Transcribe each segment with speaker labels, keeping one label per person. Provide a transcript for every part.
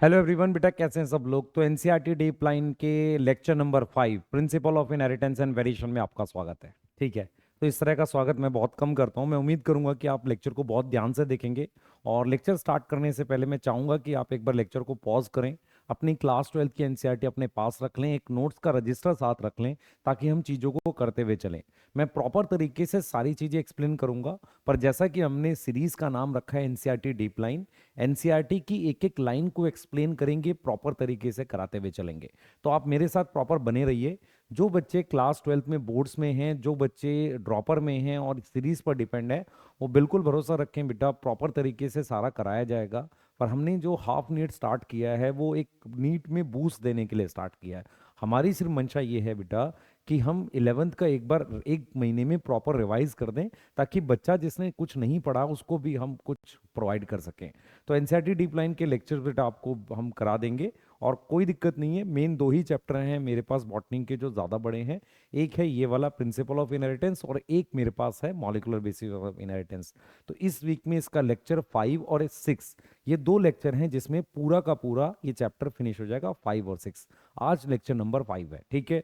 Speaker 1: Hello everyone, बेटा कैसे हैं सब लोग। तो एनसीईआरटी डीप लाइन के lecture number 5 principle of inheritance and variation में आपका स्वागत है। ठीक है, तो इस तरह का स्वागत मैं बहुत कम करता हूं। मैं उम्मीद करूंगा कि आप लेक्चर को बहुत ध्यान से देखेंगे। और लेक्चर स्टार्ट करने से पहले मैं चाहूंगा कि आप एक बार लेक्चर को पॉज करें, अपनी क्लास 12 की एनसीईआरटी अपने पास रख लें, एक नोट्स का रजिस्टर साथ रख लें, ताकि हम चीज़ों को करते हुए चलें। मैं प्रॉपर तरीके से सारी चीज़ें एक्सप्लेन करूंगा, पर जैसा कि हमने सीरीज का नाम रखा है एनसीईआरटी डीप लाइन, एनसीईआरटी की एक एक लाइन को एक्सप्लेन करेंगे, प्रॉपर तरीके से कराते हुए चलेंगे। तो आप मेरे साथ प्रॉपर बने रहिए। जो बच्चे क्लास 12 में बोर्ड्स में हैं, जो बच्चे ड्रॉपर में हैं और सीरीज पर डिपेंड है, वो बिल्कुल भरोसा रखें बेटा, प्रॉपर तरीके से सारा कराया जाएगा। पर हमने जो हाफ नीट स्टार्ट किया है वो एक नीट में बूस्ट देने के लिए स्टार्ट किया है। हमारी सिर्फ मंशा ये है बेटा कि हम 11th का एक बार एक महीने में प्रॉपर रिवाइज कर दें, ताकि बच्चा जिसने कुछ नहीं पढ़ा उसको भी हम कुछ प्रोवाइड कर सकें। तो एनसीईआरटी डीप लाइन के लेक्चर बेटा आपको हम करा देंगे, और कोई दिक्कत नहीं है। मेन दो ही चैप्टर हैं मेरे पास बॉटनी के जो ज़्यादा बड़े हैं, एक है ये वाला प्रिंसिपल ऑफ इनहेरिटेंस और एक मेरे पास है मॉलिक्यूलर बेसिस ऑफ इनहेरिटेंस। तो इस वीक में इसका लेक्चर 5 और 6, ये दो लेक्चर हैं जिसमें पूरा का पूरा ये चैप्टर फिनिश हो जाएगा, 5 और 6। आज लेक्चर नंबर 5 है, ठीक है।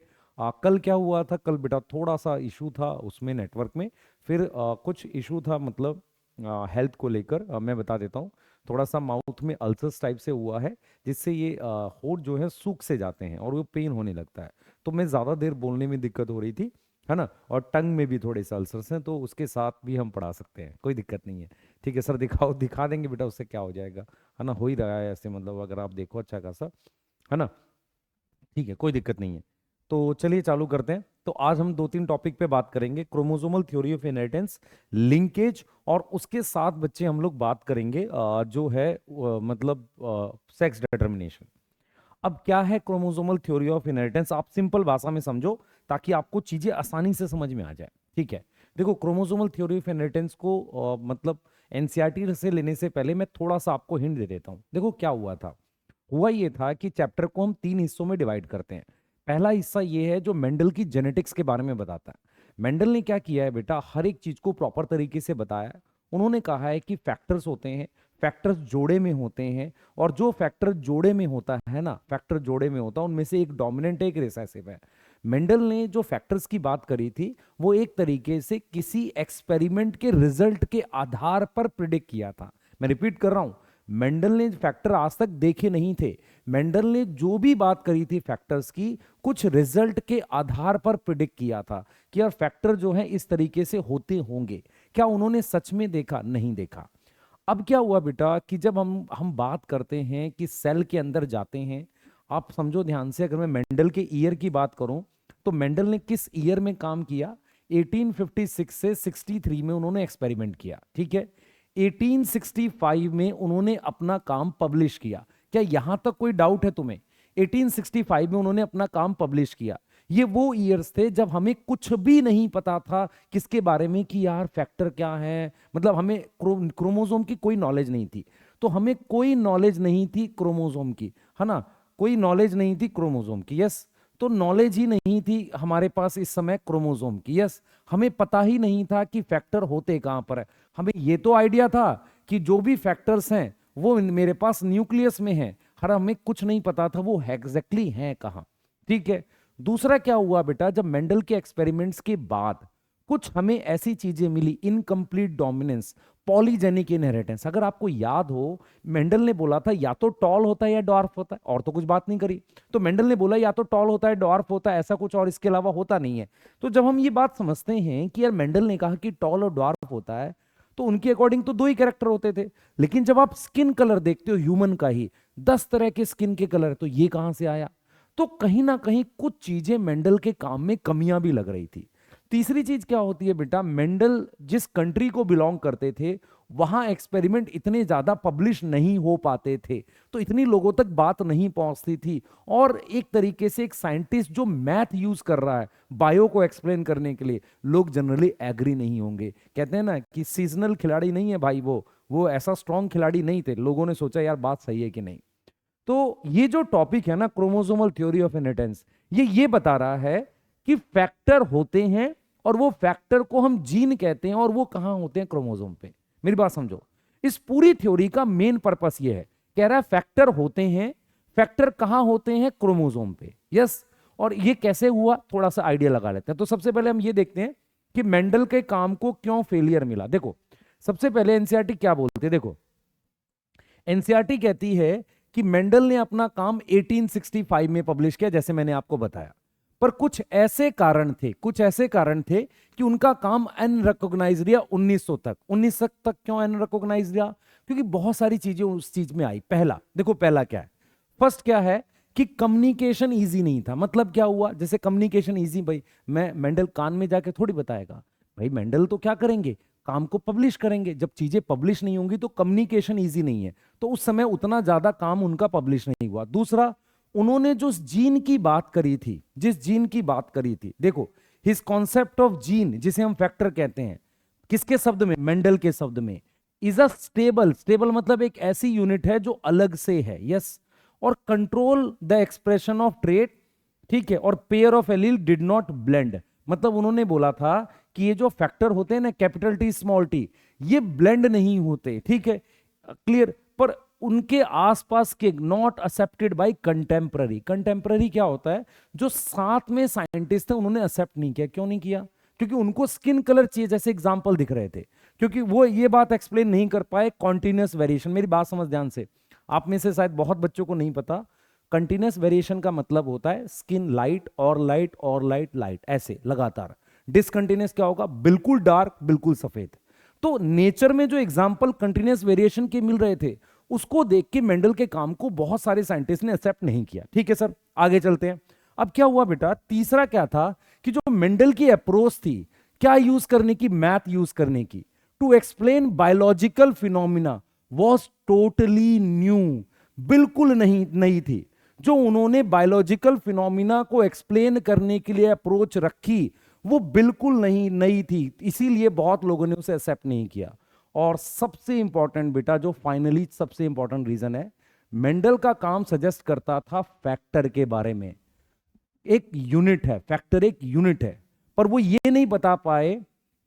Speaker 1: कल क्या हुआ था, कल बेटा थोड़ा सा इशू था उसमें नेटवर्क में, फिर कुछ इशू था, मतलब हेल्थ को लेकर। मैं बता देता हूँ। थोड़ा सा माउथ में अल्सर्स टाइप से हुआ है, जिससे ये होंठ जो है सूख से जाते हैं और वो पेन होने लगता है। तो मैं ज़्यादा देर बोलने में दिक्कत हो रही थी, है ना। और टंग में भी थोड़े से अल्सर्स हैं, तो उसके साथ भी हम पढ़ा सकते हैं, कोई दिक्कत नहीं है। ठीक है सर, दिखाओ, दिखा देंगे बेटा, उससे क्या हो जाएगा, है ना। हो ही रहा है ऐसे, मतलब अगर आप देखो अच्छा खासा, है ना। ठीक है, कोई दिक्कत नहीं है। तो चलिए चालू करते हैं। तो आज हम दो तीन टॉपिक पे बात करेंगे, chromosomal theory of inheritance, linkage, और उसके साथ बच्चे हम लोग बात करेंगे जो है मतलब सेक्स डिटर्मिनेशन। अब क्या है क्रोमोसोमल थ्योरी ऑफ इनहेरिटेंस, आप सिंपल भाषा में समझो ताकि आपको चीजें आसानी से समझ में आ जाए। ठीक है, देखो क्रोमोसोमल थ्योरी ऑफ इनहेरिटेंस को मतलब एनसीईआरटी से लेने से पहले मैं थोड़ा सा आपको हिंट दे देता हूं। देखो क्या हुआ था, हुआ ये था कि चैप्टर को हम तीन हिस्सों में डिवाइड करते हैं। पहला हिस्सा ये है जो मेंडल की जेनेटिक्स के बारे में बताता है। मेंडल ने क्या किया है बेटा, हर एक चीज को प्रॉपर तरीके से बताया है। उन्होंने कहा है कि फैक्टर्स होते हैं, फैक्टर्स जोड़े में होते हैं, और जो फैक्टर जोड़े में होता है ना, फैक्टर जोड़े में होता है, उनमें से एक डोमिनेंट है, एक रिसेसिव है। मेंडल ने जो फैक्टर्स की बात करी थी, वो एक तरीके से किसी एक्सपेरिमेंट के रिजल्ट के आधार पर प्रिडिक्ट किया था। मैं रिपीट कर रहा हूं, मेंडल ने फैक्टर आज तक देखे नहीं थे। मेंडल ने जो भी बात करी थी फैक्टर्स की, कुछ रिजल्ट के आधार पर प्रिडिक्ट किया था कि यार फैक्टर जो है इस तरीके से होते होंगे। क्या उन्होंने सच में देखा? नहीं देखा। अब क्या हुआ बेटा कि जब हम बात करते हैं कि सेल के अंदर जाते हैं, आप समझो ध्यान से, अगर मैं मेंडल के ईयर की बात करूं, तो मेंडल ने किस ईयर में काम किया? 1856 से 63 में उन्होंने एक्सपेरिमेंट किया, ठीक है। 1865 में उन्होंने अपना काम पब्लिश किया। क्या यहां तक कोई डाउट है तुम्हें? 1865 में उन्होंने अपना काम पब्लिश किया। ये वो ईयर्स थे जब हमें कुछ भी नहीं पता था किसके बारे में, कि यार फैक्टर क्या है, मतलब हमें क्रोमोसोम की कोई नॉलेज नहीं थी। तो हमें कोई नॉलेज नहीं थी क्रोमोसोम की, है ना। कोई नॉलेज नहीं थी क्रोमोसोम की, यस। तो नॉलेज ही नहीं थी हमारे पास इस समय क्रोमोसोम की, यस। हमें पता ही नहीं था कि फैक्टर होते कहां पर है। हमें ये तो आइडिया था कि जो भी फैक्टर्स हैं वो मेरे पास न्यूक्लियस में है, हर हमें कुछ नहीं पता था वो एग्जैक्टली हैं कहां। ठीक है। दूसरा क्या हुआ बेटा, जब मेंडल के एक्सपेरिमेंट्स के बाद कुछ हमें ऐसी चीजें मिली, इनकम्प्लीट डोमिनेंस, पॉलीजेनिक इनहेरिटेंस। अगर आपको याद हो, मेंडल ने बोला था या तो टॉल होता है या डॉर्फ होता है, और तो कुछ बात नहीं करी। तो मेंडल ने बोला या तो टॉल होता है, डॉर्फ होता है, ऐसा कुछ और इसके अलावा होता नहीं है। तो जब हम ये बात समझते हैं कि यार मेंडल ने कहा कि टॉल और डॉर्फ होता है, तो उनके अकॉर्डिंग तो दो ही कैरेक्टर होते थे। लेकिन जब आप स्किन कलर देखते हो ह्यूमन का ही 10 तरह के स्किन के कलर, तो ये कहां से आया? तो कहीं ना कहीं कुछ चीजें मेंडल के काम में कमियां भी लग रही थी। तीसरी चीज क्या होती है बेटा, मेंडल जिस कंट्री को बिलोंग करते थे, वहां एक्सपेरिमेंट इतने ज्यादा पब्लिश नहीं हो पाते थे, तो इतनी लोगों तक बात नहीं पहुंचती थी। और एक तरीके से एक साइंटिस्ट जो मैथ यूज कर रहा है बायो को एक्सप्लेन करने के लिए, लोग जनरली एग्री नहीं होंगे। कहते हैं ना कि सीजनल खिलाड़ी नहीं है भाई, वो ऐसा स्ट्रांग खिलाड़ी नहीं थे। लोगों ने सोचा यार बात सही है कि नहीं। तो ये जो टॉपिक है ना, क्रोमोसोमल थ्योरी ऑफ इनहेरिटेंस, ये बता रहा है कि फैक्टर होते हैं, और वो फैक्टर को हम जीन कहते हैं, और वो कहां होते हैं? क्रोमोसोम पे। मेरी बात समझो, इस पूरी थ्योरी का मेन पर्पस ये है कह रहा है फैक्टर होते हैं, फैक्टर कहां होते हैं? क्रोमोसोम पे। यस। और ये कैसे हुआ, थोड़ा सा आइडिया लगा लेते हैं। तो सबसे पहले हम ये देखते हैं कि मेंडल के काम को क्यों फेलियर मिला। देखो सबसे पहले एनसीईआरटी क्या बोलते हैं, देखो एनसीईआरटी कहती है कि मेंडल ने अपना काम 1865 में पब्लिश किया, जैसे मैंने आपको बताया, पर कुछ ऐसे कारण थे कि उनका काम अनरिकॉग्नाइज्ड रिया 1900 तक। 1900 तक क्यों अनरिकॉग्नाइज्ड रिया? क्योंकि बहुत सारी चीजें उस चीज में आई। पहला देखो, पहला क्या है, फर्स्ट क्या है कि कम्युनिकेशन इजी नहीं था। मतलब क्या हुआ, जैसे कम्युनिकेशन इजी, भाई मैं मेंडल कान में जाके थोड़ी बताएगा, भाई मेंडल तो क्या करेंगे, काम को पब्लिश करेंगे। जब चीजें पब्लिश नहीं होंगी तो कम्युनिकेशन इजी नहीं है, तो उस समय उतना ज्यादा काम उनका पब्लिश नहीं हुआ। दूसरा, उन्होंने जो जीन की बात करी थी, जिस जीन की बात करी थी, देखो हिज कॉन्सेप्ट ऑफ जीन, जिसे हम फैक्टर कहते हैं, किसके शब्द में, मेंडल के शब्द में, इज अ स्टेबल, स्टेबल मतलब एक ऐसी यूनिट है जो अलग से है। यस। और control the expression of trait, ठीक है, और pair of allele did not blend. मतलब उन्होंने बोला था कि ये जो फैक्टर होते हैं ना, कैपिटल टी स्मॉल टी, ये ब्लेंड नहीं होते, ठीक है, क्लियर, पर उनके आसपास के not accepted by contemporary. Contemporary क्या होता है, जो साथ में साइंटिस्ट थे उन्होंने एक्सेप्ट नहीं किया। क्यों नहीं किया? क्योंकि उनको स्किन कलर चाहिए, जैसे एग्जांपल दिख रहे थे, क्योंकि वो ये बात एक्सप्लेन नहीं कर पाए कॉन्टिन्यूस वेरिएशन। मेरी बात समझ ध्यान से, आप में से शायद बहुत बच्चों को नहीं पता, कंटिन्यूस वेरिएशन का मतलब होता है स्किन लाइट और लाइट और लाइट लाइट, ऐसे लगातार। डिसकंटिन्यूस क्या होगा, बिल्कुल डार्क बिल्कुल सफेद। तो नेचर में जो एग्जांपल कंटिन्यूस वेरिएशन के मिल रहे थे, उसको देख के मेंडल के काम को बहुत सारे साइंटिस्ट ने एक्सेप्ट नहीं किया। ठीक है सर, आगे चलते हैं। अब क्या हुआ बेटा, तीसरा क्या था कि जो मेंडल की अप्रोच थी, क्या यूज करने की, मैथ यूज करने की, to explain biological phenomena was totally new, बिल्कुल नई थी। जो उन्होंने बायोलॉजिकल फिनोमिना को एक्सप्लेन करने के लिए अप्रोच रखी, वो बिल्कुल नई थी, इसीलिए बहुत लोगों ने उसे एक्सेप्ट नहीं किया। और सबसे इंपॉर्टेंट बेटा, जो फाइनली सबसे इंपॉर्टेंट रीजन है, मेंडल का काम सजेस्ट करता था फैक्टर के बारे में। एक यूनिट है फैक्टर, एक यूनिट है, पर वो ये नहीं बता पाए,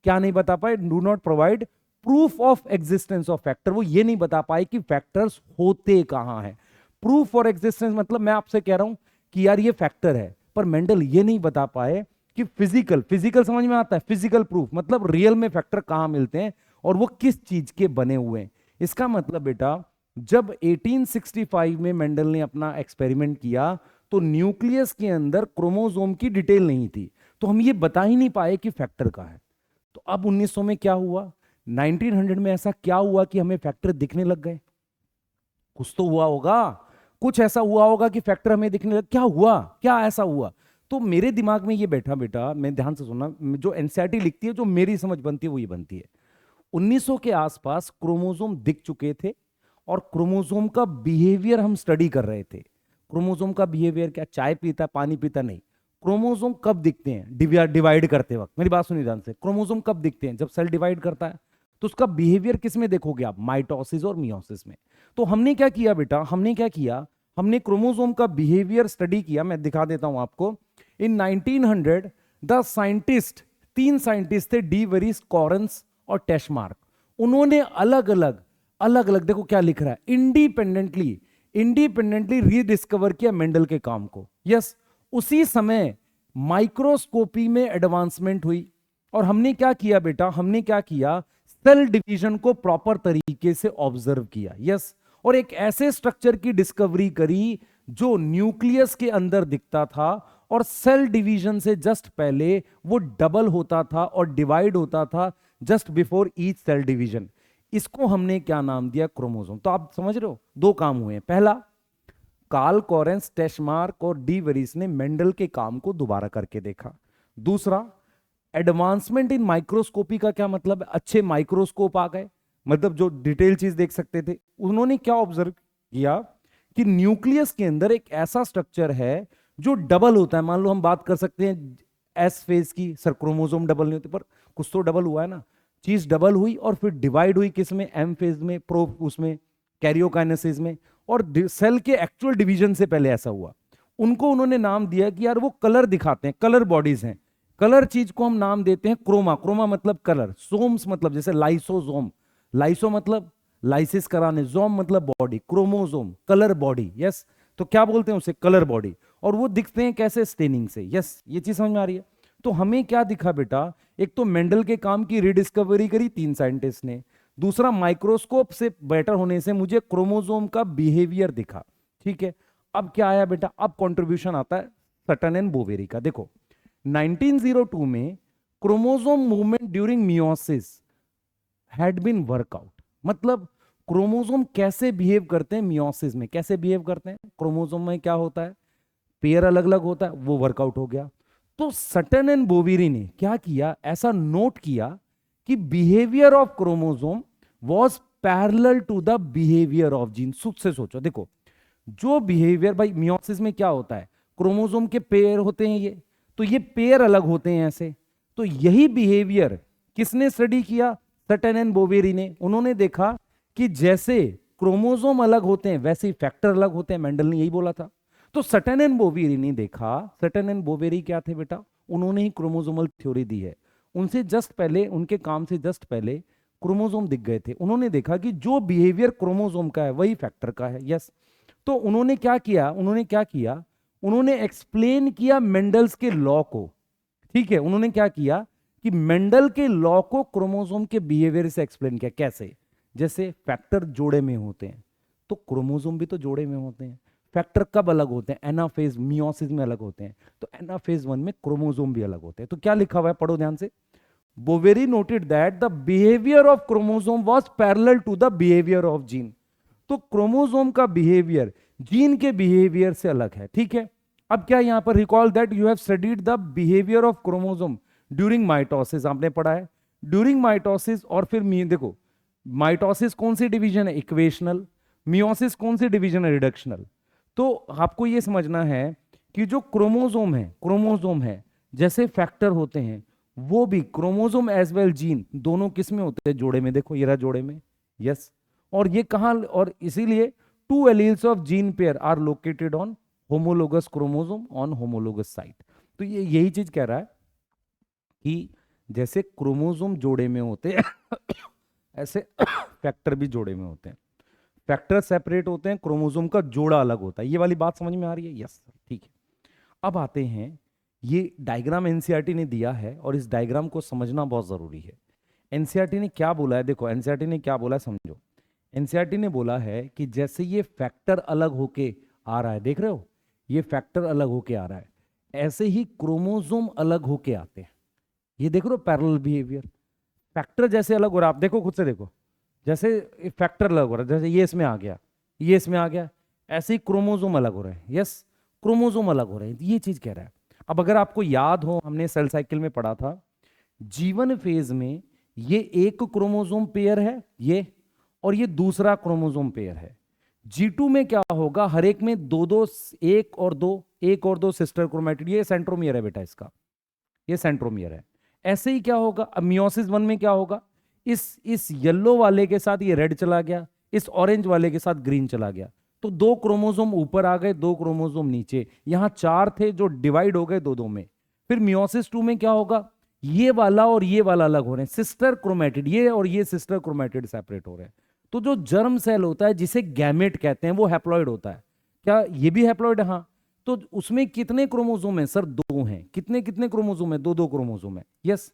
Speaker 1: क्या नहीं बता पाए, do not provide proof of existence of factor. वो ये नहीं बता पाए कि फैक्टर्स होते कहां हैं। प्रूफ फॉर एग्जिस्टेंस मतलब मैं आपसे कह रहा हूं कि यार ये फैक्टर है, पर मेंडल ये नहीं बता पाए कि फिजिकल समझ में आता है, फिजिकल प्रूफ मतलब रियल में फैक्टर कहां मिलते हैं और वो किस चीज के बने हुए हैं। इसका मतलब बेटा, जब 1865 में मेंडल ने अपना एक्सपेरिमेंट किया, तो न्यूक्लियस के अंदर क्रोमोसोम की डिटेल नहीं थी, तो हम ये बता ही नहीं पाए कि फैक्टर कहां है। तो अब 1900 में क्या हुआ, 1900 में ऐसा क्या हुआ कि हमें फैक्टर दिखने लग गए? कुछ तो हुआ होगा, कुछ ऐसा हुआ होगा कि फैक्टर हमें दिखने लग। क्या हुआ, क्या ऐसा हुआ? तो मेरे दिमाग में ये बैठा बेटा, मैं ध्यान से सुनना, जो एनसीईआरटी लिखती है, जो मेरी समझ बनती है वो ये बनती है। 1900 के आसपास क्रोमोसोम दिख चुके थे और क्रोमोसोम का बिहेवियर हम स्टडी कर रहे थे। क्रोमोसोम का बिहेवियर क्या, चाय पीता पानी पीता नहीं। क्रोमोसोम कब दिखते हैं, डिवाइड करते वक्त। मेरी बात सुनिए ध्यान से, क्रोमोसोम कब दिखते हैं, जब सेल डिवाइड करता है। तो उसका बिहेवियर किस में देखोगे आप, माइटोसिस और मियोसिस में। तो हमने क्या किया बेटा, हमने क्रोमोसोम का बिहेवियर स्टडी किया। मैं दिखा देता हूं आपको। इन 1900 द साइंटिस्ट, 3 साइंटिस्ट थे, डी वेरिस, कॉरेंस और टेशमार्क। उन्होंने अलग अलग देखो क्या लिख रहा है, इंडिपेंडेंटली रीडिस्कवर किया मेंडल के काम को। यस। उसी समय माइक्रोस्कोपी में एडवांसमेंट हुई और हमने क्या किया बेटा, सेल डिवीजन को प्रॉपर तरीके से ऑब्जर्व किया। यस। और एक ऐसे स्ट्रक्चर की डिस्कवरी करी जो न्यूक्लियस के अंदर दिखता था और सेल डिवीजन से जस्ट पहले वो डबल होता था और डिवाइड होता था just before each cell division. इसको हमने क्या नाम दिया, क्रोमोसोम। तो आप समझ रहे हो, 2 काम हुए हैं। पहला, कार्ल कॉरेंस, टेशमार्क और डी वेरिस ने मेंडल के काम को दोबारा करके देखा। दूसरा, एडवांसमेंट इन माइक्रोस्कोपी का क्या मतलब है, अच्छे माइक्रोस्कोप आ गए, मतलब जो डिटेल चीज देख सकते थे। उन्होंने क्या ऑब्जर्व किया कि न्यूक्लियस के अंदर एक ऐसा स्ट्रक्चर है जो डबल होता है। मान लो हम बात कर सकते हैं एस फेज की, सर क्रोमोसोम डबल नहीं होते, पर कुछ तो डबल हुआ है ना, चीज डबल हुई और फिर डिवाइड हुई किस में, एम फेज में, प्रो उसमें कैरियोकाइनेसिस में, और सेल के एक्चुअल डिवीजन से पहले ऐसा हुआ। उनको उन्होंने नाम दिया कि यार वो कलर दिखाते हैं, कलर बॉडीज हैं, कलर चीज को हम नाम देते हैं क्रोमा। क्रोमा मतलब कलर, सोम्स मतलब जैसे लाइसोसोम, लाइसो मतलब लाइसिस कराने, जोम मतलब body, chromosome colour body, yes. तो क्या बोलते हैं उसे, कलर बॉडी। और वो दिखते हैं कैसे, स्टेनिंग से, यस। ये चीज समझ में आ रही है। तो हमें क्या दिखा बेटा, एक तो मेंडल के काम की रिडिस्कवरी करी 3 साइंटिस्ट ने, दूसरा माइक्रोस्कोप से बेटर होने से मुझे क्रोमोजोम का बिहेवियर दिखा, ठीक है। अब क्या आया बेटा, अब कंट्रीब्यूशन आता है सटन एंड बोवेरी का। देखो 1902 में chromosome movement during meiosis had been workout, मतलब क्रोमोसोम कैसे बिहेव करते हैं मियोसिस में, कैसे बिहेव करते हैं, क्रोमोसोम में क्या होता है, पेयर अलग अलग होता है, वो वर्कआउट हो गया। तो सटन एंड बोवेरी ने क्या किया, ऐसा नोट किया कि behaviour of chromosome was parallel to the behaviour of gene. सुख से सोचो, देखो जो बिहेवियर, भाई मियोसिस में क्या होता है, क्रोमोसोम के पेयर होते हैं ये, तो ये पेयर अलग होते हैं ऐसे। तो यही बिहेवियर किसने स्टडी किया, सटन एंड बोवेरी ने। उन्होंने देखा कि जैसे क्रोमोसोम अलग होते हैं वैसे ही फैक्टर अलग होते हैं, मेंडल ने यही बोला था। तो सटन एंड बोवेरी ने देखा, सटन एंड बोवेरी क्या थे बेटा, उन्होंने ही क्रोमोसोमल थ्योरी दी है। उनसे जस्ट पहले, उनके काम से जस्ट पहले क्रोमोसोम दिख गए थे। उन्होंने देखा कि जो बिहेवियर क्रोमोसोम का है वही फैक्टर का है, यस। तो उन्होंने क्या किया, उन्होंने एक्सप्लेन किया मेंडल्स के लॉ को, ठीक है। उन्होंने क्या किया कि मेंडल के लॉ को क्रोमोसोम के बिहेवियर से एक्सप्लेन किया। कैसे, जैसे फैक्टर जोड़े में होते हैं तो क्रोमोसोम भी तो जोड़े में होते हैं। फैक्टर कब अलग होते हैं, एनाफेज मियोसिस में अलग होते हैं, तो एनाफेज 1 में क्रोमोसोम भी अलग होते हैं। तो क्या लिखा हुआ है, पढ़ो ध्यान से। Boveri noted that the behaviour of chromosome was parallel to the behaviour of gene. तो क्रोमोसोम का बिहेवियर जीन के बिहेवियर से अलग है, ठीक है। अब क्या यहां पर, recall that you have studied the behaviour of chromosome during mitosis, आपने पढ़ा है ड्यूरिंग माइटोसिस। और फिर देखो माइटोसिस कौन सी डिवीजन है, इक्वेशनल। मियोसिस कौन सी डिवीजन है, रिडक्शनल। तो आपको यह समझना है कि जो क्रोमोसोम है जैसे फैक्टर होते हैं, वो भी क्रोमोसोम एज वेल जीन दोनों किस में होते हैं, जोड़े में। देखो ये रहा जोड़े में, यस। और ये कहां, और इसीलिए 2 alleles of gene pair are located on homologous chromosome on homologous site. तो ये यही चीज कह रहा है कि जैसे क्रोमोसोम जोड़े में होते हैं ऐसे फैक्टर भी जोड़े में होते हैं। फैक्टर सेपरेट होते हैं, क्रोमोसोम का जोड़ा अलग होता है। ये वाली बात समझ में आ रही है, यस, ठीक है। अब आते हैं, ये डायग्राम एनसीईआरटी ने दिया है और इस डायग्राम को समझना बहुत जरूरी है। एनसीईआरटी ने क्या बोला है, देखो एनसीईआरटी ने क्या बोला है समझो। एनसीईआरटी ने बोला है कि जैसे ये फैक्टर अलग होके आ रहा है, देख रहे हो, ये फैक्टर अलग होके आ रहा है, ऐसे ही क्रोमोसोम अलग होके आते हैं। ये देख रहे हो पैरेलल बिहेवियर, फैक्टर जैसे अलग हो रहा है, आप देखो खुद से देखो, जैसे फैक्टर अलग हो रहा है, जैसे ये इसमें आ गया, ये इसमें आ गया, ऐसे ही क्रोमोसोम अलग हो रहे हैं, यस, क्रोमोसोम अलग हो रहे हैं, ये चीज कह रहा है। अब अगर आपको याद हो, हमने सेल साइकिल में पढ़ा था, जीवन फेज में ये एक क्रोमोसोम पेयर है ये, और ये दूसरा क्रोमोसोम पेयर है। G2 में क्या होगा, हर एक में दो दो, एक और दो सिस्टर क्रोमैटिड, ये सेंट्रोमियर है बेटा इसका, ये सेंट्रोमियर है। ऐसे ही क्या होगा, अब मियोसिस 1 में क्या होगा, इस येलो वाले के साथ ये रेड चला गया, इस ऑरेंज वाले के साथ ग्रीन चला गया, तो 2 क्रोमोसोम ऊपर आ गए, 2 क्रोमोसोम नीचे, यहां 4 थे जो डिवाइड हो गए 2-2 में। फिर मियोसिस 2 में क्या होगा, ये वाला और ये वाला अलग हो रहे हैं, सिस्टर क्रोमैटिड, ये और ये सिस्टर क्रोमैटिड सेपरेट हो रहे हैं। तो जो जर्म सेल होता है जिसे गैमेट कहते हैं वो हैप्लॉइड होता है। क्या ये भी हैप्लॉइड है, हाँ। तो उसमें कितने क्रोमोसोम है सर, 2 हैं। कितने कितने क्रोमोसोम है, 2-2 क्रोमोसोम है, यस।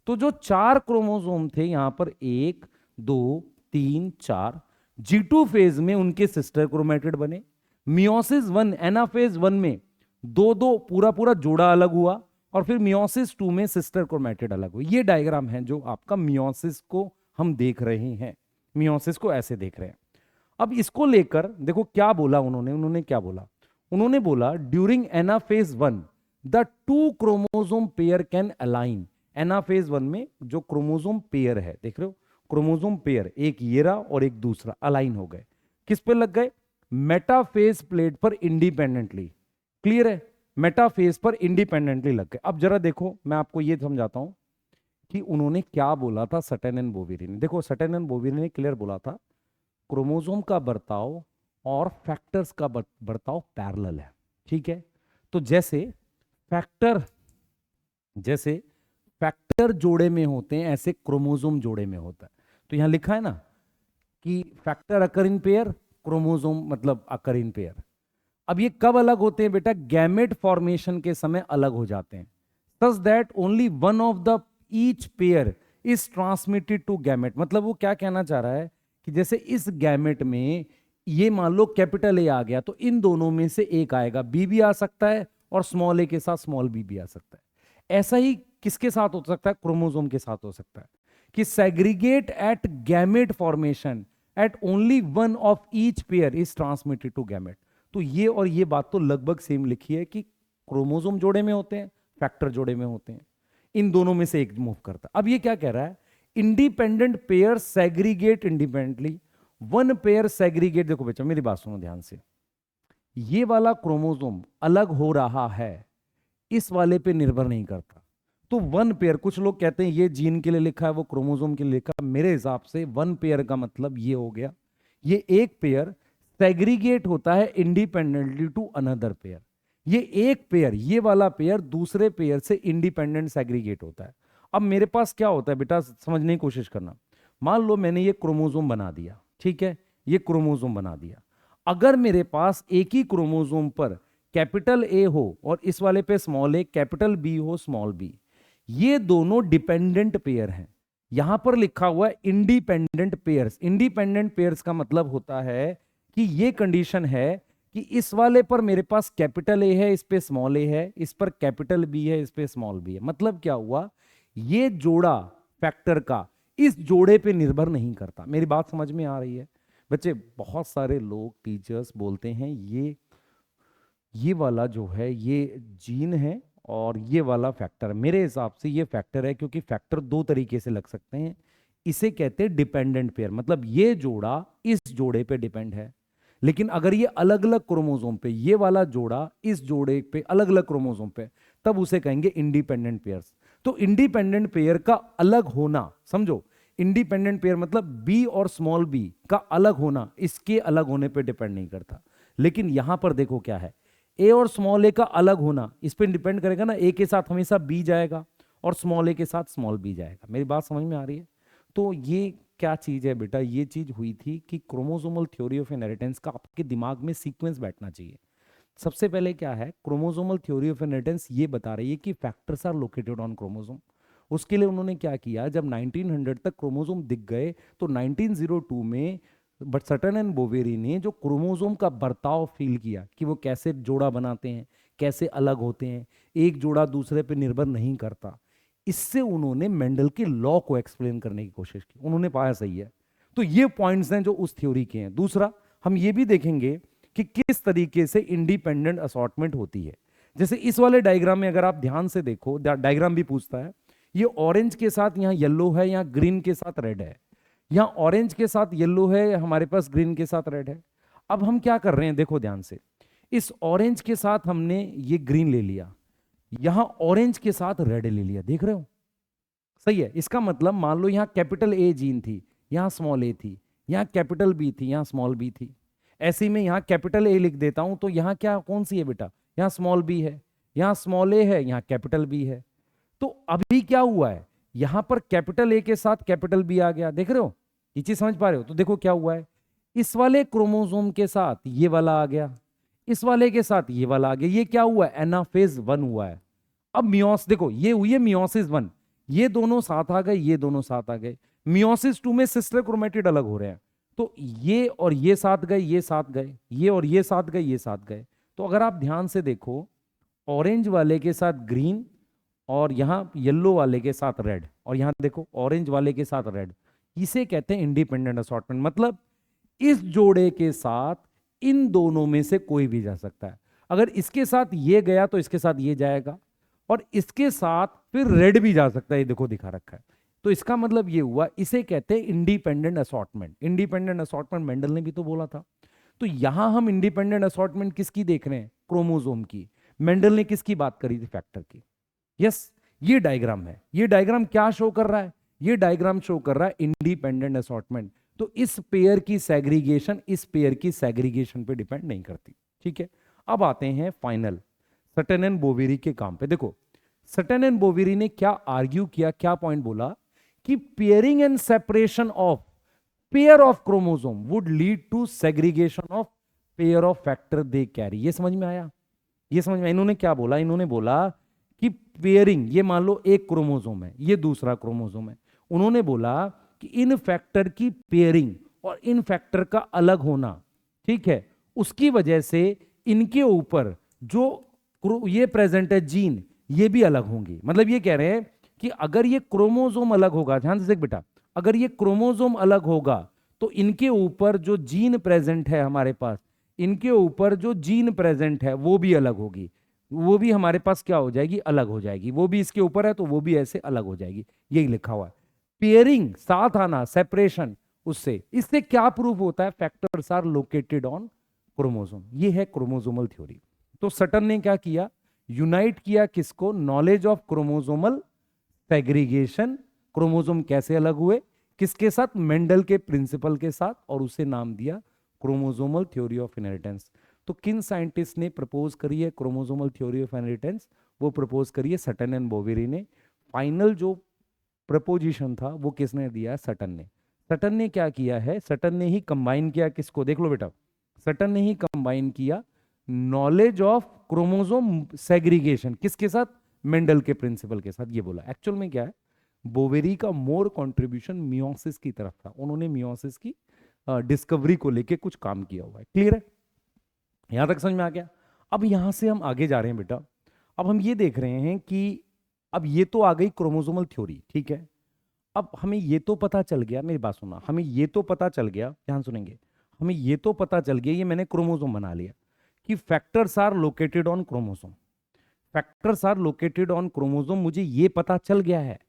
Speaker 1: तो जो 4 क्रोमोसोम थे यहां पर, 1 2 3 4, G2 फेज में उनके सिस्टर क्रोमैटिड बने। मियोसिस 1 एनाफेज 1 में 2-2 पूरा पूरा जोड़ा अलग हुआ, और फिर मियोसिस 2 में सिस्टर क्रोमैटिड अलग हुई। ये डायग्राम है जो आपका मियोसिस को हम देख रहे हैं, मियोसिस को ऐसे देख रहे हैं। अब इसको लेकर देखो क्या बोला उन्होंने क्या बोला, उन्होंने बोला during anaphase 1 the 2 chromosome pair can align. Anaphase 1 में जो क्रोमोसोम पेयर है, देख रहे हो, क्रोमोसोम पेयर, एक ये रहा और एक दूसरा, अलाइन हो गए। किस पे लग गए, मेटाफेज प्लेट पर इंडिपेंडेंटली। क्लियर है, मेटाफेज पर इंडिपेंडेंटली लग गए। अब जरा देखो मैं आपको ये समझाता हूं कि उन्होंने क्या बोला था सटन एंड बोवेरी ने। देखो सटन एंड बोवेरी ने क्लियर बोला था, क्रोमोसोम का बर्ताव और फैक्टर्स का बर्ताव पैरेलल है, ठीक है। तो जैसे फैक्टर जोड़े में होते हैं ऐसे क्रोमोसोम जोड़े में होता है। तो यहां लिखा है ना कि factor occur in pair, chromosome मतलब अकर इन पेयर। अब ये कब अलग होते हैं बेटा? गैमेट फॉर्मेशन के समय अलग हो जाते हैं, such that only one of the each pair is transmitted to gamete. मतलब वो क्या कहना चाह रहा है कि जैसे इस गैमेट में ये मान लो कैपिटल ए आ गया, तो इन दोनों में से एक आएगा, बी भी आ सकता है और स्मॉल ए के साथ स्मॉल बी भी आ सकता है। ऐसा ही किसके साथ हो सकता है? क्रोमोसोम के साथ हो सकता है कि segregate at gamete formation at only one of each pair is transmitted to gamete. तो ये और ये बात तो लगभग सेम लिखी है कि क्रोमोसोम जोड़े में होते हैं, फैक्टर जोड़े में होते हैं, इन दोनों में से एक मूव करता है। अब ये क्या कह रहा है? Independent pair segregate independently, one pair segregate. देखो बच्चों मेरी बात सुनो ध्यान से, ये वाला क्रोमोसोम अलग हो रहा है, इस वाले पे निर्भर नहीं करता। तो वन पेयर, कुछ लोग कहते हैं ये जीन के लिए लिखा है, वो क्रोमोसोम के लिए लिखा है। मेरे हिसाब से वन पेयर का मतलब ये हो गया, ये एक पेयर सेग्रीगेट होता है इंडिपेंडेंटली टू अनदर पेयर। ये एक पेयर, ये वाला पेयर दूसरे पेयर से इंडिपेंडेंट सेग्रीगेट होता है। अब मेरे पास क्या होता है बेटा, समझने की कोशिश करना। मान लो मैंने ये क्रोमोसोम बना दिया, ठीक है, ये क्रोमोसोम बना दिया। अगर मेरे पास एक ही क्रोमोसोम पर कैपिटल ए हो और इस वाले पे स्मॉल ए, कैपिटल बी हो स्मॉल बी, ये दोनों डिपेंडेंट पेयर हैं। यहां पर लिखा हुआ है इंडिपेंडेंट पेयर्स। इंडिपेंडेंट पेयर्स का मतलब होता है कि ये कंडीशन है कि इस वाले पर मेरे पास कैपिटल ए है, इस पे स्मॉल ए है, इस पर कैपिटल बी है, इस पे स्मॉल बी है। मतलब क्या हुआ? ये जोड़ा फैक्टर का इस जोड़े पे निर्भर नहीं करता। मेरी बात समझ में आ रही है बच्चे? बहुत सारे लोग टीचर्स बोलते हैं ये वाला जो है ये जीन है और ये वाला फैक्टर। मेरे हिसाब से ये फैक्टर है, क्योंकि फैक्टर दो तरीके से लग सकते हैं। इसे कहते हैं डिपेंडेंट पेयर, मतलब ये जोड़ा इस जोड़े पे डिपेंड है। लेकिन अगर ये अलग अलग क्रोमोसोम पे, ये वाला जोड़ा इस जोड़े पे अलग अलग क्रोमोसोम पे, तब उसे कहेंगे इंडिपेंडेंट पेयर्स। तो इंडिपेंडेंट पेयर का अलग होना, समझो, इंडिपेंडेंट पेयर मतलब बी और स्मॉल बी का अलग होना इसके अलग होने पे डिपेंड नहीं करता। लेकिन यहां पर देखो क्या है, ए और स्मॉल ए का अलग होना इस पे डिपेंड करेगा ना। ए के साथ हमेशा बी जाएगा और स्मॉल ए के साथ स्मॉल बी जाएगा। मेरी बात समझ में आ रही है? तो ये क्या चीज है बेटा? ये चीज हुई थी कि क्रोमोसोमल थ्योरी ऑफ इनहेरिटेंस का आपके दिमाग में सीक्वेंस बैठना चाहिए। सबसे पहले क्या है, क्रोमोसोमल थ्योरी ऑफ इनहेरिटेंस ये बता रही है कि factors are located on chromosome. उसके लिए उन्होंने क्या किया, जब 1900 तक क्रोमोसोम दिख गए तो 1902 में बट सटन एंड बोवेरी ने जो क्रोमोसोम का बर्ताव फील किया कि वो कैसे जोड़ा बनाते हैं, कैसे अलग होते हैं, एक जोड़ा दूसरे पे निर्भर नहीं करता, इससे उन्होंने मेंडल के लॉ को एक्सप्लेन करने की कोशिश की। उन्होंने पाया सही है। तो ये पॉइंट्स हैं जो उस थ्योरी के हैं। दूसरा, हम ये भी देखेंगे कि किस तरीके से इंडिपेंडेंट असॉर्टमेंट होती है। जैसे इस वाले डायग्राम में अगर आप ध्यान से देखो, डायग्राम भी पूछता है, ये ऑरेंज के साथ यहाँ येलो है, यहाँ ग्रीन के साथ रेड है, यहाँ ऑरेंज के साथ येलो है, हमारे पास ग्रीन के साथ रेड है। अब हम क्या कर रहे हैं, देखो ध्यान से, इस ऑरेंज के साथ हमने ये ग्रीन ले लिया, यहां ऑरेंज के साथ रेड ले लिया, देख रहे हो? सही है। इसका मतलब मान लो यहां कैपिटल ए जीन थी, यहां स्मॉल ए थी, यहां कैपिटल बी थी, यहां स्मॉल बी थी। ऐसे में यहां कैपिटल ए लिख देता हूं तो यहां क्या कौन सी है बेटा? यहां स्मॉल बी है, यहां स्मॉल ए है, यहां कैपिटल बी है। तो अभी क्या हुआ है, यहां पर कैपिटल ए के साथ कैपिटल बी आ गया, देख रहे हो? ये चीज समझ पा रहे हो? तो देखो क्या हुआ है, इस वाले क्रोमोसोम के साथ ये वाला आ गया, इस वाले के साथ ये वाला आ गया। ये क्या हुआ है? एनाफेज 1 हुआ है। अब मियोस देखो, ये हुई है मियोसिस 1, ये दोनों साथ आ गए, ये दोनों साथ आ गए। मियोसिस 2 में सिस्टर क्रोमेटिड अलग हो रहे हैं, तो ये और ये साथ गए, ये साथ गए, ये और ये साथ गए, ये साथ गए। तो अगर आप ध्यान से देखो, ऑरेंज वाले के साथ ग्रीन और यहां येलो वाले के साथ रेड, और यहां देखो ऑरेंज वाले के साथ रेड, इसे कहते हैं इंडिपेंडेंट असॉर्टमेंट। मतलब इस जोड़े के साथ इन दोनों में से कोई भी जा सकता है। अगर इसके साथ ये गया तो इसके साथ ये जाएगा, और इसके साथ फिर रेड भी जा सकता है, ये देखो दिखा रखा है। तो इसका मतलब ये हुआ, इसे कहते हैं independent assortment. Independent assortment Mendel ने भी तो बोला था। तो यहां हम इंडिपेंडेंट असॉर्टमेंट किसकी देख रहे हैं? क्रोमोसोम की। मेंडल ने किसकी बात करी थी? फैक्टर की। यस, ये डायग्राम है। ये डायग्राम क्या शो कर रहा है? ये डायग्राम शो कर रहा है इंडिपेंडेंट असॉर्टमेंट। तो इस पेयर की सेग्रीगेशन इस पेयर की सेग्रीगेशन पे डिपेंड नहीं करती। ठीक है, अब आते हैं फाइनल सटन एंड बोवेरी के काम पे। देखो सटन एंड बोवेरी ने क्या आर्ग्यू किया, क्या पॉइंट बोला कि pairing and separation of pair of chromosome would lead to segregation of pair of factor they carry. ये समझ में आया? ये समझ में? इन्होंने क्या बोला? इन्होंने बोला कि पेयरिंग, ये मान लो एक क्रोमोसोम है, ये दूसरा क्रोमोसोम है, उन्होंने बोला कि इन फैक्टर की पेयरिंग और इन फैक्टर का अलग होना, ठीक है, उसकी वजह से इनके ऊपर जो ये प्रेजेंट है जीन, ये भी अलग होंगी। मतलब ये कह रहे हैं कि अगर ये क्रोमोसोम अलग होगा, ध्यान से देख बेटा, अगर ये क्रोमोसोम अलग होगा तो इनके ऊपर जो जीन प्रेजेंट है हमारे पास, इनके ऊपर जो जीन प्रेजेंट है वो भी अलग होगी, वो भी हमारे पास क्या हो जाएगी? अलग हो जाएगी। वो भी इसके ऊपर है तो वो भी ऐसे अलग हो जाएगी। यही लिखा हुआ है। पेयरिंग, साथ आना, सेपरेशन, उससे इससे क्या प्रूफ होता है? Factors are located on chromosome. ये है क्रोमोसोमल थ्योरी। तो सटन ने क्या किया? यूनाइट किया किसको? Knowledge of chromosomal segregation, chromosome कैसे अलग हुए, किसके साथ? मेंडल के प्रिंसिपल के साथ, और उसे नाम दिया क्रोमोसोमल थ्योरी ऑफ इनहेरिटेंस। तो किन साइंटिस्ट ने प्रपोज करी है क्रोमोसोमल थ्योरी ऑफ इनहेरिटेंस? वो प्रपोज करी है सटन एंड बोवेरी ने। फाइनल जो प्रपोजिशन था वो किसने दिया? सटन ने। सटन ने क्या किया है? सटन ने ही कंबाइन किया किसको? देख लो बेटा, सटन ने ही कंबाइन किया नॉलेज ऑफ क्रोमोसोम सेग्रीगेशन किसके साथ? मेंडल के प्रिंसिपल के साथ। ये बोला। एक्चुअल में क्या है, बोवेरी का मोर कंट्रीब्यूशन मियोसिस की तरफ था। उन्होंने मियोसिस की डिस्कवरी को लेके कुछ काम किया हुआ है। क्लियर है? यहां तक समझ में आ गया? अब यहां से हम आगे जा रहे हैं बेटा। अब हम ये देख रहे हैं कि अब ये तो आ गई क्रोमोसोमल थ्योरी, ठीक है। अब हमें ये तो पता चल गया, मेरी बात सुनना, हमें ये तो पता चल गया, ध्यान सुनेंगे, हमें ये तो पता चल गया, ये मैंने क्रोमोसोम बना लिया कि factors are located on chromosome. Factors are located on chromosome, मुझे ये पता चल गया है।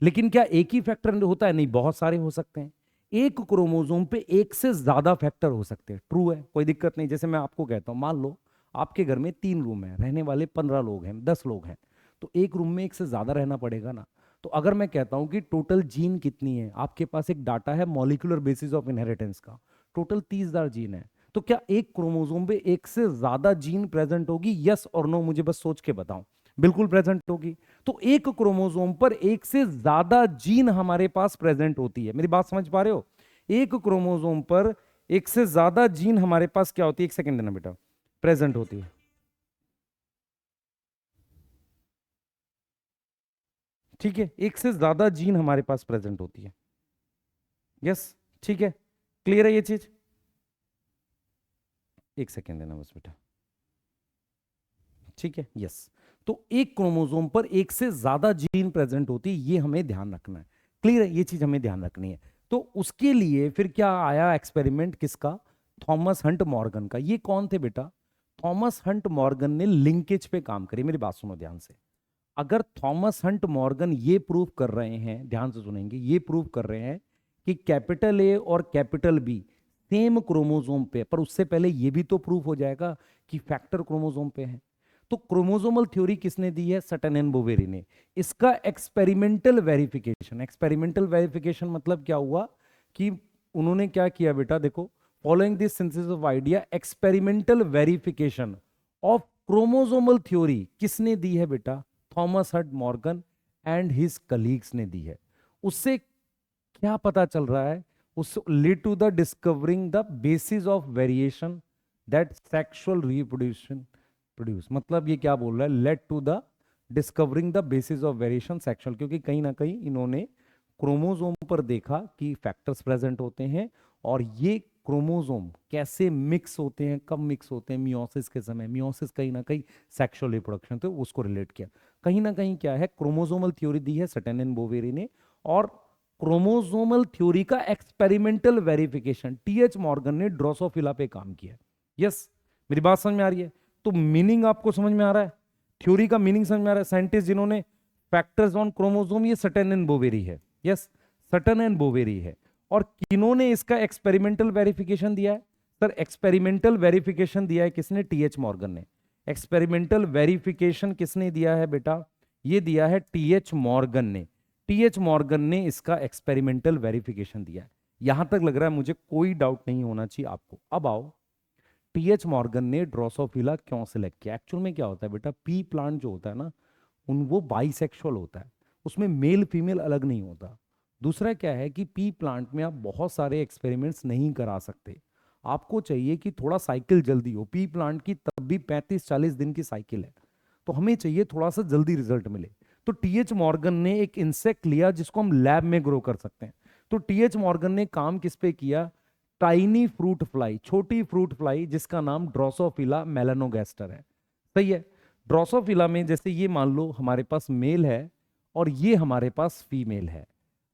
Speaker 1: लेकिन क्या एक ही फैक्टर होता है? नहीं, बहुत सारे हो सकते हैं। एक क्रोमोसोम पे एक से ज्यादा फैक्टर हो सकते हैं। ट्रू है, कोई दिक्कत नहीं। जैसे मैं आपको कहता हूं, मान लो आपके घर में 3 रूम है, रहने वाले 15 लोग हैं, 10 लोग हैं, तो एक रूम में एक से ज्यादा रहना पड़ेगा ना। तो अगर मैं कहता हूं कि टोटल जीन कितनी है, आपके पास एक डाटा है मॉलिक्यूलर बेसिस ऑफ इनहेरिटेंस का, टोटल 30,000 जीन है, तो क्या एक क्रोमोसोम पे एक से ज्यादा जीन प्रेजेंट होगी? यस और नो, मुझे बस सोच के बताओ। बिल्कुल प्रेजेंट होगी। तो एक क्रोमोसोम पर एक से ज्यादा जीन हमारे पास प्रेजेंट होती है। मेरी बात समझ पा रहे हो? एक क्रोमोसोम पर एक से ज्यादा जीन हमारे पास क्या होती है? एक सेकंड देना बेटा, प्रेजेंट होती है। ठीक है, एक से ज्यादा जीन हमारे पास प्रेजेंट होती है। यस, ठीक है, क्लियर है ये चीज? एक सेकेंड देना बस बेटा। ठीक है, यस। तो एक क्रोमोसोम पर एक से ज्यादा जीन प्रेजेंट होती है, ये हमें ध्यान रखना है। क्लियर है? ये चीज हमें ध्यान रखनी है। तो उसके लिए फिर क्या आया एक्सपेरिमेंट? किसका? थॉमस हंट मॉर्गन का। ये कौन थे बेटा? थॉमस हंट मॉर्गन ने लिंकेज पे काम करी। मेरी बात सुनो ध्यान से। अगर थॉमस हंट मॉर्गन ये प्रूव कर रहे हैं, ध्यान से सुनेंगे, ये प्रूव कर रहे हैं कि कैपिटल ए और कैपिटल बी सेम क्रोमोसोम पे, पर उससे पहले ये भी तो प्रूव हो जाएगा कि फैक्टर क्रोमोसोम पे है। तो क्रोमोसोमल थ्योरी किसने दी है? सटन एंड बोवेरी ने। इसका एक्सपेरिमेंटल वेरिफिकेशन, एक्सपेरिमेंटल वेरिफिकेशन मतलब क्या हुआ कि उन्होंने क्या किया बेटा, देखो, following this synthesis of idea, experimental verification of chromosomal theory किसने दी है बेटा? Thomas Hunt Morgan and his colleagues ने दी है। उससे क्या पता चल रहा है? उस lead to the discovering the basis of variation that sexual reproduction produce. मतलब ये क्या बोल रहा है? Led to the discovering the basis of variation sexual, क्योंकि कहीं ना कहीं इन्होंने क्रोमोसोम पर देखा कि फैक्टर्स प्रेजेंट होते हैं, और ये क्रोमोसोम कैसे मिक्स होते हैं, कब मिक्स होते हैं? मियोसिस के समय। मियोसिस कहीं ना कहीं सेक्सुअल रिप्रोडक्शन, तो उसको रिलेट किया। कहीं ना कहीं क्या है, क्रोमोसोमल थ्योरी दी है सटन एंड बोवेरी ने, और क्रोमोसोमल थ्योरी का एक्सपेरिमेंटल वेरिफिकेशन टीएच मॉर्गन ने ड्रोसोफिला पे काम किया। यस, मेरी बात समझ में आ रही है? तो मीनिंग आपको समझ में आ रहा है? थ्योरी का मीनिंग समझ में आ रहा है? साइंटिस्ट जिन्होंने फैक्टर्स ऑन क्रोमोसोम, ये सटन एंड बोवेरी है। यस, सटन एंड बोवेरी है। और किन्होंने इसका एक्सपेरिमेंटल वेरिफिकेशन दिया है? सर, एक्सपेरिमेंटल वेरिफिकेशन दिया है किसने? टीएच मॉर्गन ने। एक्सपेरिमेंटल वेरिफिकेशन किसने दिया है बेटा? ये दिया है टीएच मॉर्गन ने। टीएच मॉर्गन ने इसका एक्सपेरिमेंटल वेरिफिकेशन दिया है। यहां तक लग रहा है मुझे कोई डाउट नहीं होना चाहिए आपको। अब आओ, टीएच मॉर्गन ने ड्रोसोफिला क्यों सिलेक्ट किया? एक्चुअल में क्या होता है बेटा, पी प्लांट जो होता है ना, उन वो बाइसेक्सुअल होता है, उसमें मेल फीमेल अलग नहीं होता। दूसरा क्या है कि पी प्लांट में आप बहुत सारे एक्सपेरिमेंट्स नहीं करा सकते, आपको चाहिए कि थोड़ा साइकिल जल्दी हो। पी प्लांट की तब भी 35-40 दिन की साइकिल है, तो हमें चाहिए थोड़ा सा जल्दी रिजल्ट मिले। तो टीएच मॉर्गन ने एक इंसेक्ट लिया जिसको हम लैब में ग्रो कर सकते हैं। तो टीएच मॉर्गन ने काम किस पे किया? टाइनी फ्रूट फ्लाई, छोटी फ्रूट फ्लाई जिसका नाम ड्रोसोफिला मेलानोगैस्टर है। सही है। ड्रोसोफिला में जैसे ये मान लो हमारे पास मेल है और ये हमारे पास फीमेल है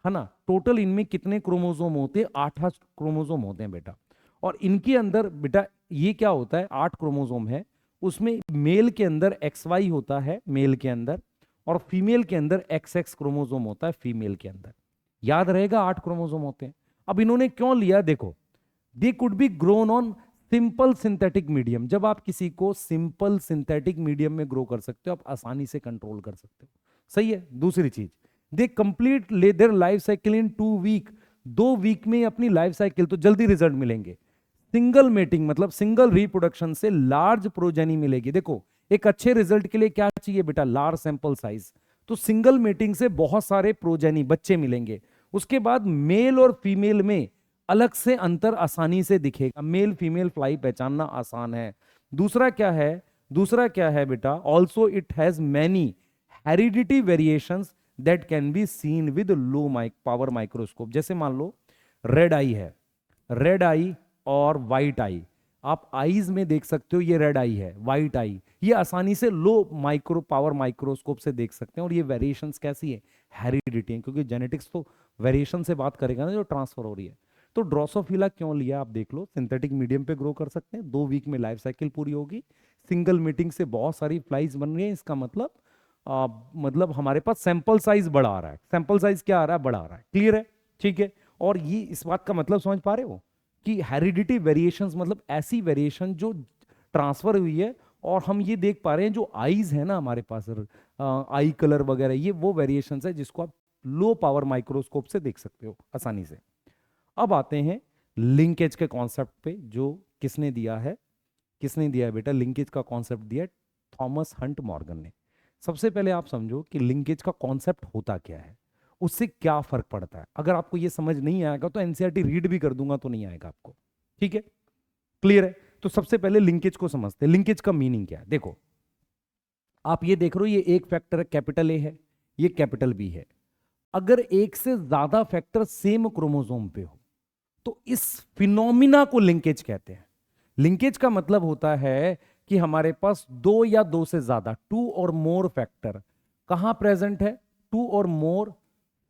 Speaker 1: ना। टोटल इनमें कितने क्रोमोसोम होते हैं? 8 क्रोमोसोम होते हैं बेटा। और इनके अंदर बेटा ये क्या होता है, 8 क्रोमोसोम है, उसमें मेल के अंदर एक्स वाई होता है मेल के अंदर, और फीमेल के अंदर एक्स एक्स क्रोमोसोम होता है फीमेल के अंदर। याद रहेगा 8 क्रोमोसोम होते हैं। अब इन्होंने क्यों लिया देखो, they could be grown on simple synthetic medium. जब आप किसी को सिंपल सिंथेटिक मीडियम में ग्रो कर सकते हो, आप आसानी से कंट्रोल कर सकते हो। सही है। दूसरी चीज, दे कंप्लीट ले their life cycle in 2 week. 2 week में अपनी लाइफ साइकिल, तो जल्दी रिजल्ट मिलेंगे। सिंगल मेटिंग मतलब सिंगल रिप्रोडक्शन से लार्ज प्रोजेनी मिलेगी। देखो एक अच्छे रिजल्ट के लिए क्या चाहिए बेटा? Large sample size. तो सिंगल मेटिंग से बहुत सारे प्रोजेनी बच्चे मिलेंगे। उसके बाद मेल और फीमेल में अलग से अंतर आसानी से दिखेगा, मेल फीमेल फ्लाई पहचानना आसान है। दूसरा क्या है? दूसरा क्या है बेटा? Also it has many heredity variations that can be seen with low power microscope. जैसे मान लो रेड आई है, रेड आई और वाइट आई, आप आईज में देख सकते हो, ये रेड आई है, वाइट आई, ये आसानी से लो माइक्रो पावर माइक्रोस्कोप से देख सकते हैं। और ये वेरिएशंस कैसी है? हेरिडिटी है, क्योंकि जेनेटिक्स तो वेरिएशन से बात करेगा ना, जो ट्रांसफर हो रही है। तो ड्रोसोफिला क्यों लिया आप देख लो, सिंथेटिक मीडियम पे ग्रो कर सकते हैं, 2 वीक में लाइफ साइकिल पूरी होगी, सिंगल मीटिंग से बहुत सारी फ्लाइज बन रही है। इसका मतलब मतलब हमारे पास सैंपल साइज बड़ा आ रहा है। सैंपल साइज क्या आ रहा है? बड़ा आ रहा है। क्लियर है? ठीक है। और ये इस बात का मतलब समझ पा रहे हो कि हेरिडिटी वेरिएशंस मतलब ऐसी वेरिएशन जो ट्रांसफर हुई है, और हम ये देख पा रहे हैं जो आईज है ना हमारे पास, आई कलर वगैरह, ये वो वेरिएशंस है जिसको आप लो पावर माइक्रोस्कोप से देख सकते हो आसानी से। अब आते हैं लिंकेज के कॉन्सेप्ट पे, जो किसने दिया है? किसने दिया है बेटा? लिंकेज का कॉन्सेप्ट दिया है थॉमस हंट मॉर्गन ने। सबसे पहले आप समझो कि लिंकेज का कॉन्सेप्ट होता क्या है, उससे क्या फर्क पड़ता है। अगर आपको ये समझ नहीं आएगा तो एनसीईआरटी रीड भी कर दूंगा तो नहीं आएगा आपको। ठीक है? क्लियर है? तो सबसे पहले लिंकेज को समझते हैं। लिंकेज का मीनिंग क्या है? देखो आप ये देख रहे हो, ये एक फैक्टर कैपिटल ए है, ये कैपिटल बी है। अगर एक से ज्यादा फैक्टर सेम क्रोमोसोम पे हो तो इस फिनोमिना को लिंकेज कहते हैं। लिंकेज का मतलब होता है कि हमारे पास 2 या 2 से ज्यादा, 2 और मोर फैक्टर कहां प्रेजेंट है? 2 और मोर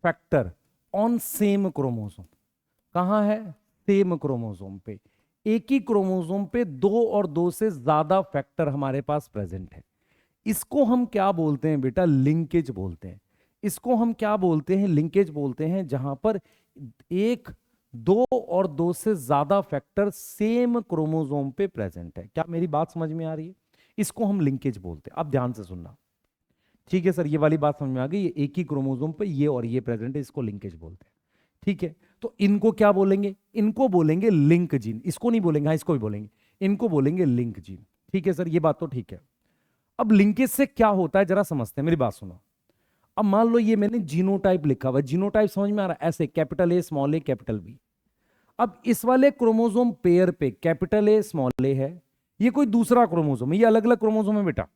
Speaker 1: फैक्टर ऑन सेम क्रोमोसोम। कहां है? सेम क्रोमोसोम पे। एक ही क्रोमोसोम पे 2 और 2 से ज्यादा फैक्टर हमारे पास प्रेजेंट है। इसको हम क्या बोलते हैं बेटा? लिंकेज बोलते हैं। इसको हम क्या बोलते हैं? लिंकेज बोलते हैं। जहां पर एक, 2 और 2 से ज्यादा फैक्टर सेम क्रोमोसोम पे प्रेजेंट है। क्या मेरी बात समझ में आ रही है? इसको हम लिंकेज बोलते हैं। अब ध्यान से सुनना। ठीक है सर, ये वाली बात समझ में आ गई। ये एक ही क्रोमोसोम पे ये और ये प्रेजेंट है, इसको लिंकेज बोलते हैं। ठीक है। तो इनको क्या बोलेंगे? इनको बोलेंगे लिंक जीन। इसको नहीं बोलेंगे, हाँ इसको भी बोलेंगे, इनको बोलेंगे लिंक जीन। ठीक है सर, ये बात तो ठीक है। अब लिंकेज से क्या होता है जरा समझते हैं, मेरी बात सुनो। अब मान लो ये मैंने जीनोटाइप लिखा हुआ है, जीनोटाइप समझ में आ रहा है? ऐसे capital A small A capital B. अब इस वाले क्रोमोसोम पेयर पे कैपिटल ए स्मॉल ए है, ये कोई दूसरा क्रोमोसोम है, ये अलग अलग क्रोमोसोम है बेटा।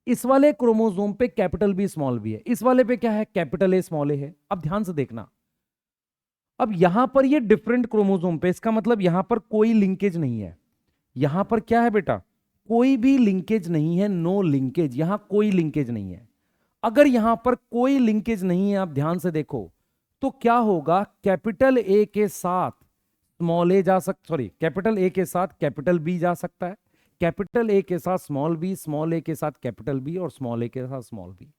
Speaker 1: इस वाले क्रोमोसोम पे कैपिटल बी स्मॉल बी है, इस वाले पे क्या है? कैपिटल ए स्मॉल ए है। अब ध्यान से देखना, अब यहां पर ये डिफरेंट क्रोमोसोम पे, इसका मतलब यहां पर कोई लिंकेज नहीं है। यहां पर क्या है बेटा? कोई भी लिंकेज नहीं है, नो लिंकेज, यहां कोई लिंकेज नहीं है। अगर यहां पर कोई लिंकेज नहीं है, आप ध्यान से देखो, तो क्या होगा? कैपिटल ए के साथ स्मॉल ए जा सकता, सॉरी कैपिटल ए के साथ कैपिटल बी जा सकता है, कैपिटल ए के साथ स्मॉल बी, स्मॉल ए के साथ कैपिटल बी, और स्मॉल ए के साथ स्मॉल बी।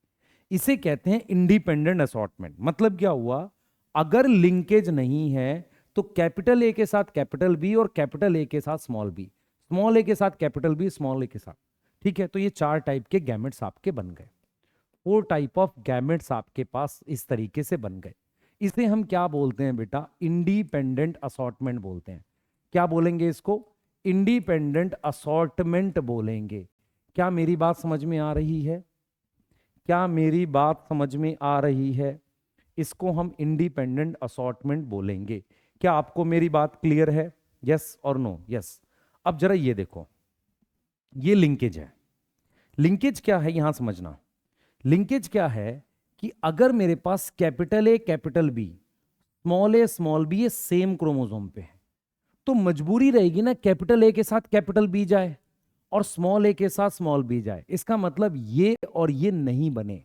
Speaker 1: इसे कहते हैं इंडिपेंडेंट असॉर्टमेंट। मतलब क्या हुआ? अगर लिंकेज नहीं है तो कैपिटल ए के साथ कैपिटल बी और कैपिटल ए के साथ स्मॉल बी, स्मॉल ए के साथ कैपिटल बी, स्मॉल ए के साथ। ठीक है, तो ये 4 टाइप के गैमेट्स आपके बन गए। 4 टाइप ऑफ गैमेट्स आपके पास इस तरीके से बन गए। इसे हम क्या बोलते हैं बेटा? इंडिपेंडेंट असॉर्टमेंट बोलते हैं। क्या बोलेंगे इसको? इंडिपेंडेंट असॉर्टमेंट बोलेंगे। क्या मेरी बात समझ में आ रही है? क्या मेरी बात समझ में आ रही है? इसको हम इंडिपेंडेंट असॉर्टमेंट बोलेंगे। क्या आपको मेरी बात क्लियर है? यस और नो? यस। अब जरा ये देखो, ये लिंकेज है। लिंकेज क्या है यहां समझना। लिंकेज क्या है कि अगर मेरे पास capital A capital B, small B, ये सेम क्रोमोसोम पे है, तो मजबूरी रहेगी ना कैपिटल ए के साथ कैपिटल बी जाए और स्मॉल ए के साथ स्मॉल बी जाए। इसका मतलब ये और ये नहीं बने।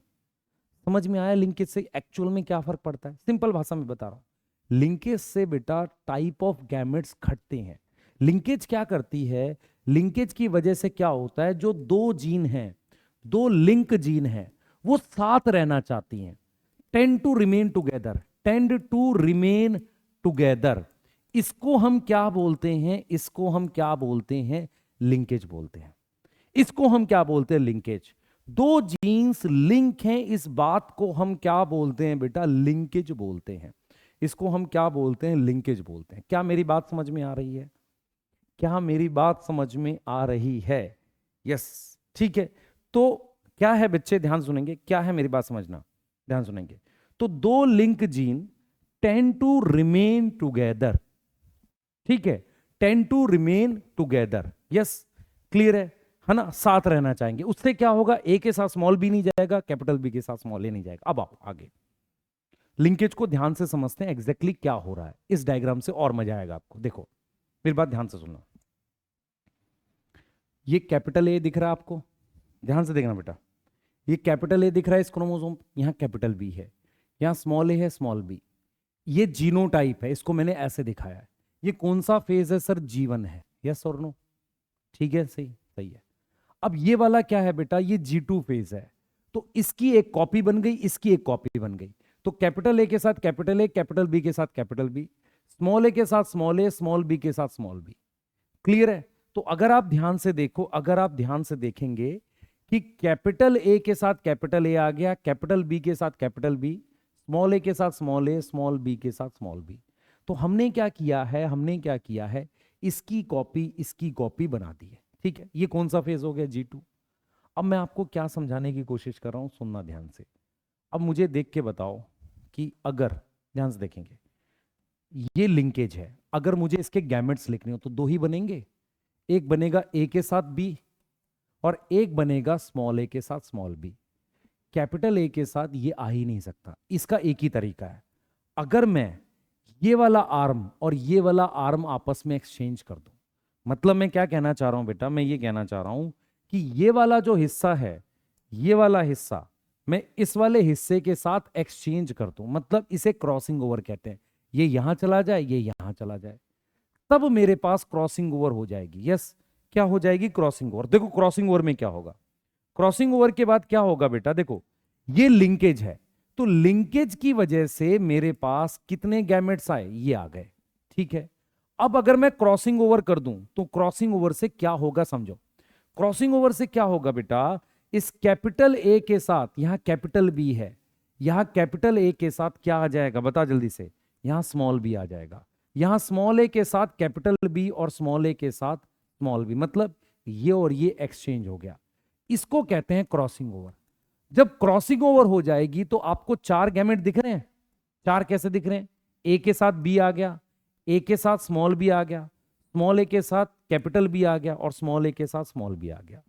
Speaker 1: समझ में आया लिंकेज से एक्चुअल में क्या फर्क पड़ता है? सिंपल भाषा में बता रहा हूं। लिंकेज से बेटा टाइप ऑफ गैमेट्स घटते हैं। लिंकेज क्या करती है? लिंकेज की वजह से क्या होता है, जो दो जीन हैं, दो लिंक जीन हैं, वो साथ रहना चाहती हैं, tend to remain together, tend to remain together. इसको हम क्या बोलते हैं? इसको हम क्या बोलते हैं? लिंकेज बोलते हैं। इसको हम क्या बोलते हैं? लिंकेज। दो जीन्स लिंक हैं, इस बात को हम क्या बोलते हैं बेटा? लिंकेज बोलते हैं। इसको हम क्या बोलते हैं? लिंकेज बोलते हैं। क्या मेरी बात समझ में आ रही है? क्या मेरी बात समझ में आ रही है? यस, ठीक है। तो क्या है बच्चे, ध्यान सुनेंगे, क्या है मेरी बात समझना, ध्यान सुनेंगे। तो दो link gene tend to remain together, ठीक है, tend to remain together. Yes, clear है ना? साथ रहना चाहेंगे। उससे क्या होगा? ए के साथ स्मॉल बी नहीं जाएगा, कैपिटल बी के साथ स्मॉल ए नहीं जाएगा। अब आओ आगे, लिंकेज को ध्यान से समझते हैं एग्जैक्टली क्या हो रहा है। इस डायग्राम से और मजा आएगा आपको। देखो मेरी बात ध्यान से सुनना। ये कैपिटल ए दिख रहा है आपको, ध्यान से देखना बेटा। ये कैपिटल ए दिख रहा है इस क्रोमोसोम, यहां कैपिटल बी है, यहां स्मॉल ए है, स्मॉल बी। ये जीनोटाइप है, इसको मैंने ऐसे दिखाया है। ये कौन सा फेज है सर? G1 है। यस और नो? ठीक है, सही सही है। अब ये वाला क्या है बेटा? ये G2 फेज है। तो इसकी एक कॉपी बन गई, इसकी एक कॉपी बन गई। तो कैपिटल ए के साथ कैपिटल ए, कैपिटल बी के साथ कैपिटल बी, स्मॉल ए के साथ स्मॉल ए, स्मॉल बी के साथ स्मॉल बी। क्लियर है? तो अगर आप ध्यान से देखो, अगर आप ध्यान से देखेंगे कि कैपिटल ए के साथ कैपिटल ए आ गया, कैपिटल बी के साथ कैपिटल बी, स्मॉल ए के साथ स्मॉल ए, स्मॉल बी के साथ स्मॉल बी। तो हमने क्या किया है? हमने क्या किया है? इसकी कॉपी बना दी है। ठीक है, ये कौन सा फेज हो गया? G2। अब मैं आपको क्या समझाने की कोशिश कर रहा हूं, सुनना ध्यान से। अब मुझे देख के बताओ कि अगर, ध्यान से देखेंगे, ये लिंकेज है, अगर मुझे इसके गैमेट्स लिखने हो तो दो ही बनेंगे। एक बनेगा ए के साथ बी और एक बनेगा स्मॉल ए के साथ स्मॉल बी। कैपिटल ए के साथ ये आ ही नहीं सकता। इसका एक ही तरीका है, अगर मैं ये वाला आर्म और ये वाला आर्म आपस में एक्सचेंज कर दूं। मतलब मैं क्या कहना चाह रहा हूं बेटा? मैं ये कहना चाह रहा हूं कि ये वाला जो हिस्सा है, ये वाला हिस्सा मैं इस वाले हिस्से के साथ एक्सचेंज कर दूं, मतलब इसे क्रॉसिंग ओवर कहते हैं। ये यहां चला जाए, ये यहां चला जाए, तब मेरे पास क्रॉसिंग ओवर हो जाएगी। यस, क्या हो जाएगी? Crossing over. देखो क्रॉसिंग ओवर में क्या होगा? क्रॉसिंग ओवर के बाद क्या होगा बेटा? देखो ये लिंकेज है, तो लिंकेज की वजह से मेरे पास कितने गैमेट्स आए? ये आ गए। ठीक है, अब अगर मैं क्रॉसिंग ओवर कर दूं तो क्रॉसिंग ओवर से क्या होगा समझो। क्रॉसिंग ओवर से क्या होगा बेटा? इस कैपिटल ए के साथ, यहां कैपिटल बी है, यहां कैपिटल ए के साथ क्या आ जाएगा? बता जल्दी से। यहां स्मॉल बी आ जाएगा। यहां स्मॉल ए के साथ कैपिटल बी और स्मॉल ए के साथ स्मॉल बी, मतलब ये और ये एक्सचेंज हो गया। इसको कहते हैं क्रॉसिंग ओवर। जब क्रॉसिंग ओवर हो जाएगी तो आपको चार गैमेट दिख रहे हैं। चार कैसे दिख रहे हैं? ए के साथ बी आ गया, ए के साथ स्मॉल बी आ गया, स्मॉल ए के साथ कैपिटल बी आ गया और स्मॉल ए के साथ स्मॉल बी आ गया।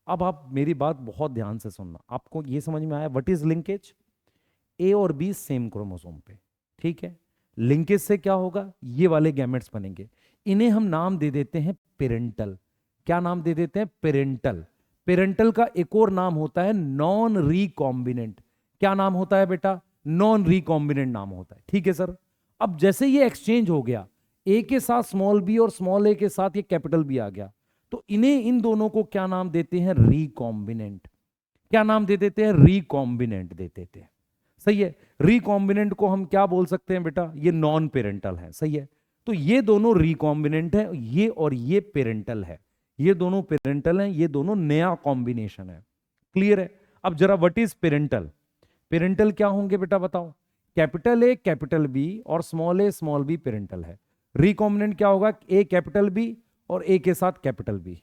Speaker 1: अब आप मेरी बात बहुत ध्यान से सुनना, आपको ये समझ में आया व्हाट इज लिंकेज? ए और बी सेम क्रोमोसोम पे, ठीक है। लिंकेज से क्या होगा? ये वाले गैमेट्स बनेंगे। इन्हें हम नाम दे देते हैं पेरेंटल। क्या नाम दे देते हैं? पेरेंटल। पेरेंटल का एक और नाम होता है नॉन रिकॉम्बिनेंट। क्या नाम होता है बेटा? नॉन रिकॉम्बिनेंट नाम होता है। ठीक है सर। अब जैसे ये एक्सचेंज हो गया, ए के साथ स्मॉल बी और स्मॉल ए के साथ ये कैपिटल बी आ गया, तो इन्हें, इन दोनों को क्या नाम देते हैं? रिकॉम्बिनेंट। क्या नाम दे देते हैं? रिकॉम्बिनेंट दे देते हैं। सही है। रिकॉम्बिनेंट को हम क्या बोल सकते हैं बेटा? ये नॉन पेरेंटल है। सही है। तो ये दोनों रिकॉम्बिनेंट है, ये और ये पेरेंटल है। ये दोनों पेरेंटल हैं, ये दोनों नया कॉम्बिनेशन है। क्लियर है? अब जरा व्हाट इज पेरेंटल? पेरेंटल क्या होंगे बेटा बताओ? कैपिटल ए कैपिटल बी और स्मॉल ए स्मॉल बी पेरेंटल है। रिकॉम्बिनेंट क्या होगा? ए कैपिटल बी और ए के साथ कैपिटल बी।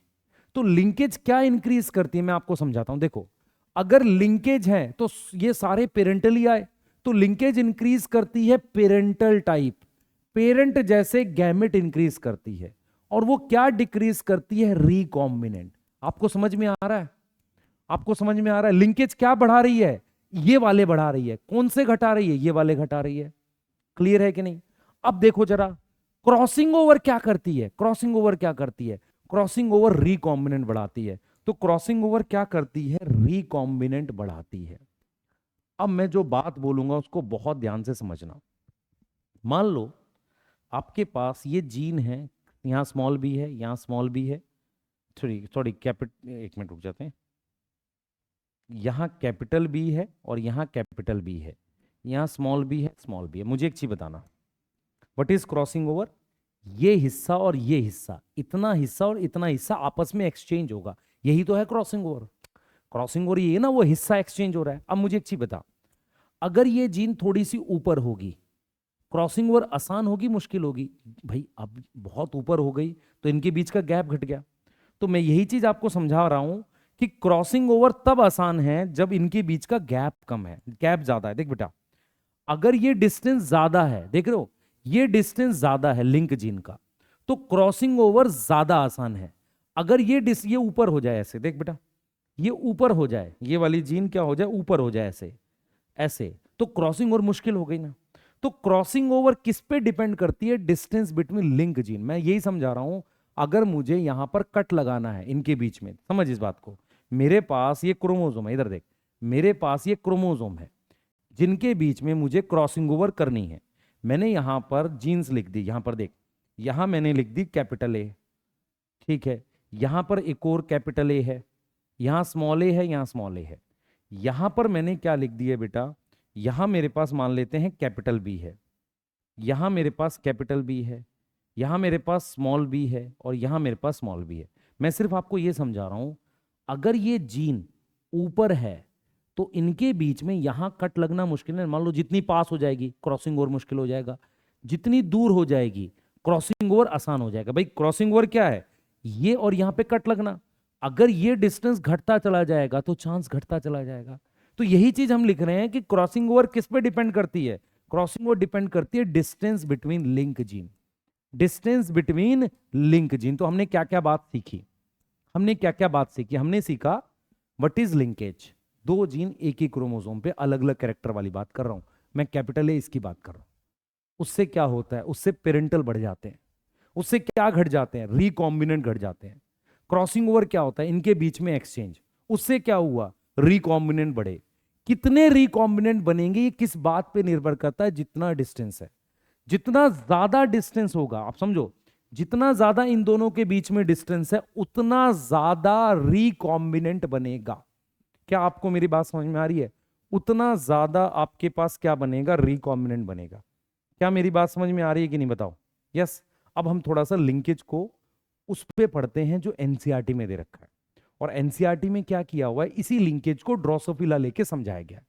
Speaker 1: तो लिंकेज क्या इंक्रीज करती है? मैं आपको समझाता हूं। देखो, अगर लिंकेज है तो ये सारे पेरेंटल ही आए, तो लिंकेज इंक्रीज करती है पेरेंटल टाइप, पेरेंट जैसे गैमेट इंक्रीज करती है, और वो क्या डिक्रीज करती है, रिकॉम्बिनेंट। आपको समझ में आ रहा है? आपको समझ में आ रहा है? लिंकेज क्या बढ़ा रही है, ये वाले बढ़ा रही है। कौन से घटा रही है, ये वाले घटा रही है। क्लियर है कि नहीं? अब देखो जरा, क्रॉसिंग ओवर क्या करती है, क्रॉसिंग ओवर क्या करती है, क्रॉसिंग ओवर रिकॉम्बिनेंट बढ़ाती है। तो क्रॉसिंग ओवर क्या करती है, रिकॉम्बिनेंट बढ़ाती है। अब मैं जो बात बोलूंगा उसको बहुत ध्यान से समझना। मान लो आपके पास ये जीन है, यहां स्मॉल बी है, यहां स्मॉल बी है, सॉरी सॉरी कैपिट एक मिनट रुक जाते हैं, यहां कैपिटल बी है और यहां कैपिटल बी है, यहां स्मॉल बी है, स्मॉल बी है। मुझे एक चीज बताना, व्हाट इज क्रॉसिंग ओवर? ये हिस्सा और ये हिस्सा, इतना हिस्सा और इतना हिस्सा आपस में एक्सचेंज होगा, यही तो है क्रॉसिंग ओवर। क्रॉसिंग ओवर ये ना, वो हिस्सा एक्सचेंज हो रहा है। अब मुझे एक चीज बता, अगर ये जीन थोड़ी सी ऊपर होगी, क्रॉसिंग ओवर आसान होगी मुश्किल होगी? भाई अब बहुत ऊपर हो गई तो इनके बीच का गैप घट गया। तो मैं यही चीज आपको समझा रहा हूं कि क्रॉसिंग ओवर तब आसान है जब इनके बीच का गैप कम है, गैप ज्यादा है। देख बेटा, अगर ये डिस्टेंस ज्यादा है, देख रहे हो, ये डिस्टेंस ज्यादा है लिंक जीन का, तो क्रॉसिंग ओवर ज्यादा आसान है। अगर ये ऊपर हो जाए ऐसे, देख बेटा, ये ऊपर हो जाए, ये वाली जीन क्या हो जाए, ऊपर हो जाए ऐसे ऐसे, तो क्रॉसिंग ओवर मुश्किल हो गई ना। तो क्रॉसिंग ओवर किस पे डिपेंड करती है, डिस्टेंस बिटवीन लिंक जीन। मैं यही समझा रहा हूं, अगर मुझे यहां पर कट लगाना है इनके बीच में, समझ इस बात को, मेरे पास ये क्रोमोसोम है, इधर देख, मेरे पास ये क्रोमोसोम है जिनके बीच में मुझे क्रॉसिंग ओवर करनी है। मैंने यहां पर जीन्स लिख दी, यहां पर देख, यहां मैंने लिख दी कैपिटल ए, ठीक है, यहां पर एक और कैपिटल ए है, यहां स्मॉल ए है, यहां स्मॉल ए है, यहां पर मैंने क्या लिख दिया बेटा, यहां मेरे पास मान लेते हैं कैपिटल बी है, यहां मेरे पास कैपिटल बी है, यहां मेरे पास स्मॉल बी है, और यहां मेरे पास स्मॉल बी है। मैं सिर्फ आपको यह समझा रहा हूं, अगर ये जीन ऊपर है तो इनके बीच में यहां कट लगना मुश्किल है। मान लो जितनी पास हो जाएगी क्रॉसिंग ओवर मुश्किल हो जाएगा, जितनी दूर हो जाएगी क्रॉसिंग ओवर आसान हो जाएगा। भाई क्रॉसिंग ओवर क्या है, ये और यहां पे कट लगना। अगर ये डिस्टेंस घटता चला जाएगा तो चांस घटता चला जाएगा। तो यही चीज हम लिख रहे हैं कि क्रॉसिंग ओवर किस पे डिपेंड करती है, क्रॉसिंग ओवर डिपेंड करती है distance between link gene, distance between link gene. तो हमने क्या क्या बात सीखी, हमने क्या क्या बात सीखी, हमने सीखा व्हाट इज लिंकेज, दो जीन एक ही क्रोमोसोम पे अलग अलग कैरेक्टर वाली बात कर रहा हूं मैं, कैपिटल ए इसकी बात कर रहा हूं। उससे क्या होता है, उससे पेरेंटल बढ़ जाते हैं, उससे क्या घट जाते हैं, रिकॉम्बिनेंट घट जाते हैं। क्रॉसिंग ओवर क्या होता है, इनके बीच में एक्सचेंज, उससे क्या हुआ, रिकॉम्बिनेंट बढ़े। कितने रिकॉम्बिनेंट बनेंगे ये किस बात पे निर्भर करता है, जितना डिस्टेंस है, जितना ज्यादा डिस्टेंस होगा, आप समझो, जितना ज्यादा इन दोनों के बीच में डिस्टेंस है उतना ज्यादा रिकॉम्बिनेंट बनेगा। क्या आपको मेरी बात समझ में आ रही है? उतना ज्यादा आपके पास क्या बनेगा, रिकॉम्बिनेंट बनेगा। क्या मेरी बात समझ में आ रही है कि नहीं, बताओ। यस। अब हम थोड़ा सा लिंकेज को उस पे पढ़ते हैं जो एनसीईआरटी में दे रखा है, और एनसीईआरटी में क्या किया हुआ है, इसी लिंकेज को ड्रोसोफिला लेके समझाया गया है।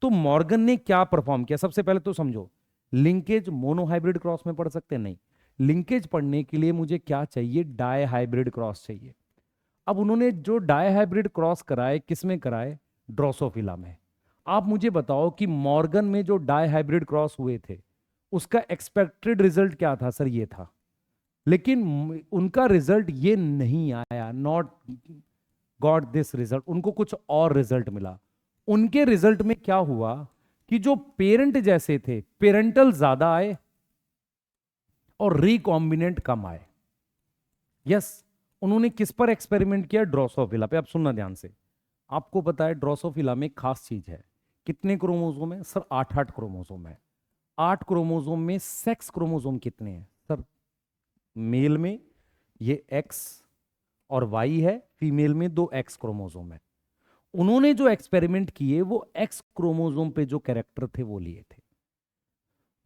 Speaker 1: तो मॉर्गन ने क्या परफॉर्म किया, सबसे पहले तो समझो, लिंकेज मोनोहाइब्रिड क्रॉस में पढ़ सकते हैं? नहीं, लिंकेज पढ़ने के लिए मुझे क्या चाहिए, डाई हाइब्रिड क्रॉस चाहिए। अब उन्होंने जो डाई हाइब्रिड क्रॉस कराए, किस में कराए, ड्रोसोफिला में। आप मुझे बताओ कि मॉर्गन में जो डाई हाइब्रिड क्रॉस हुए थे उसका एक्सपेक्टेड रिजल्ट क्या था, सर ये था, लेकिन उनका रिजल्ट ये नहीं आया, नॉट गॉट दिस रिजल्ट, उनको कुछ और रिजल्ट मिला। उनके रिजल्ट में क्या हुआ कि जो पेरेंट जैसे थे, पेरेंटल ज्यादा आए और रिकॉम्बिनेंट कम आए। यस। उन्होंने किस पर एक्सपेरिमेंट किया, ड्रोसोफिला पे। अब सुनना ध्यान से, आपको पता है ड्रोसोफिला में एक खास चीज है, कितने क्रोमोसोम है सर, 8 क्रोमोसोम है। 8 क्रोमोसोम में सेक्स क्रोमोसोम कितने हैं सर, मेल में ये एक्स और वाई है, फीमेल में 2 एक्स क्रोमोसोम है। उन्होंने जो एक्सपेरिमेंट किए वो एक्स क्रोमोसोम पे जो कैरेक्टर थे वो लिए थे।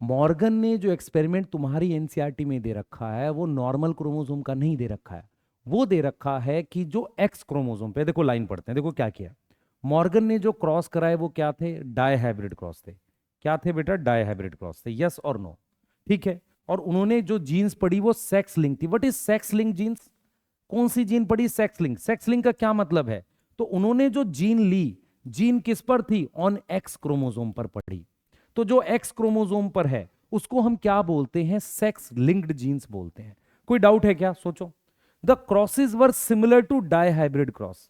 Speaker 1: मॉर्गन ने जो एक्सपेरिमेंट तुम्हारी एनसीईआरटी में दे रखा है वो नॉर्मल क्रोमोसोम का नहीं दे रखा है, वो दे रखा है कि जो एक्स क्रोमोसोम पे, देखो लाइन पढ़ते हैं, देखो क्या किया मॉर्गन ने, जो क्रॉस कराए वो क्या थे, डाई हाइब्रिड क्रॉस थे। क्या थे बेटा, डाई हाइब्रिड क्रॉस थे, यस और नो, ठीक है। और उन्होंने जो जीन्स पढ़ी वो सेक्स लिंक थी। What is sex link genes, कौन सी जीन पढ़ी, सेक्स लिंक। सेक्स लिंक का क्या मतलब है, तो उन्होंने जो जीन ली, जीन किस पर थी, ऑन एक्स क्रोमोसोम पर पढ़ी। तो जो एक्स क्रोमोसोम पर है उसको हम क्या बोलते हैं? सेक्स लिंक्ड जीन्स बोलते हैं। कोई डाउट है क्या? सोचो। The crosses were similar to dihybrid cross.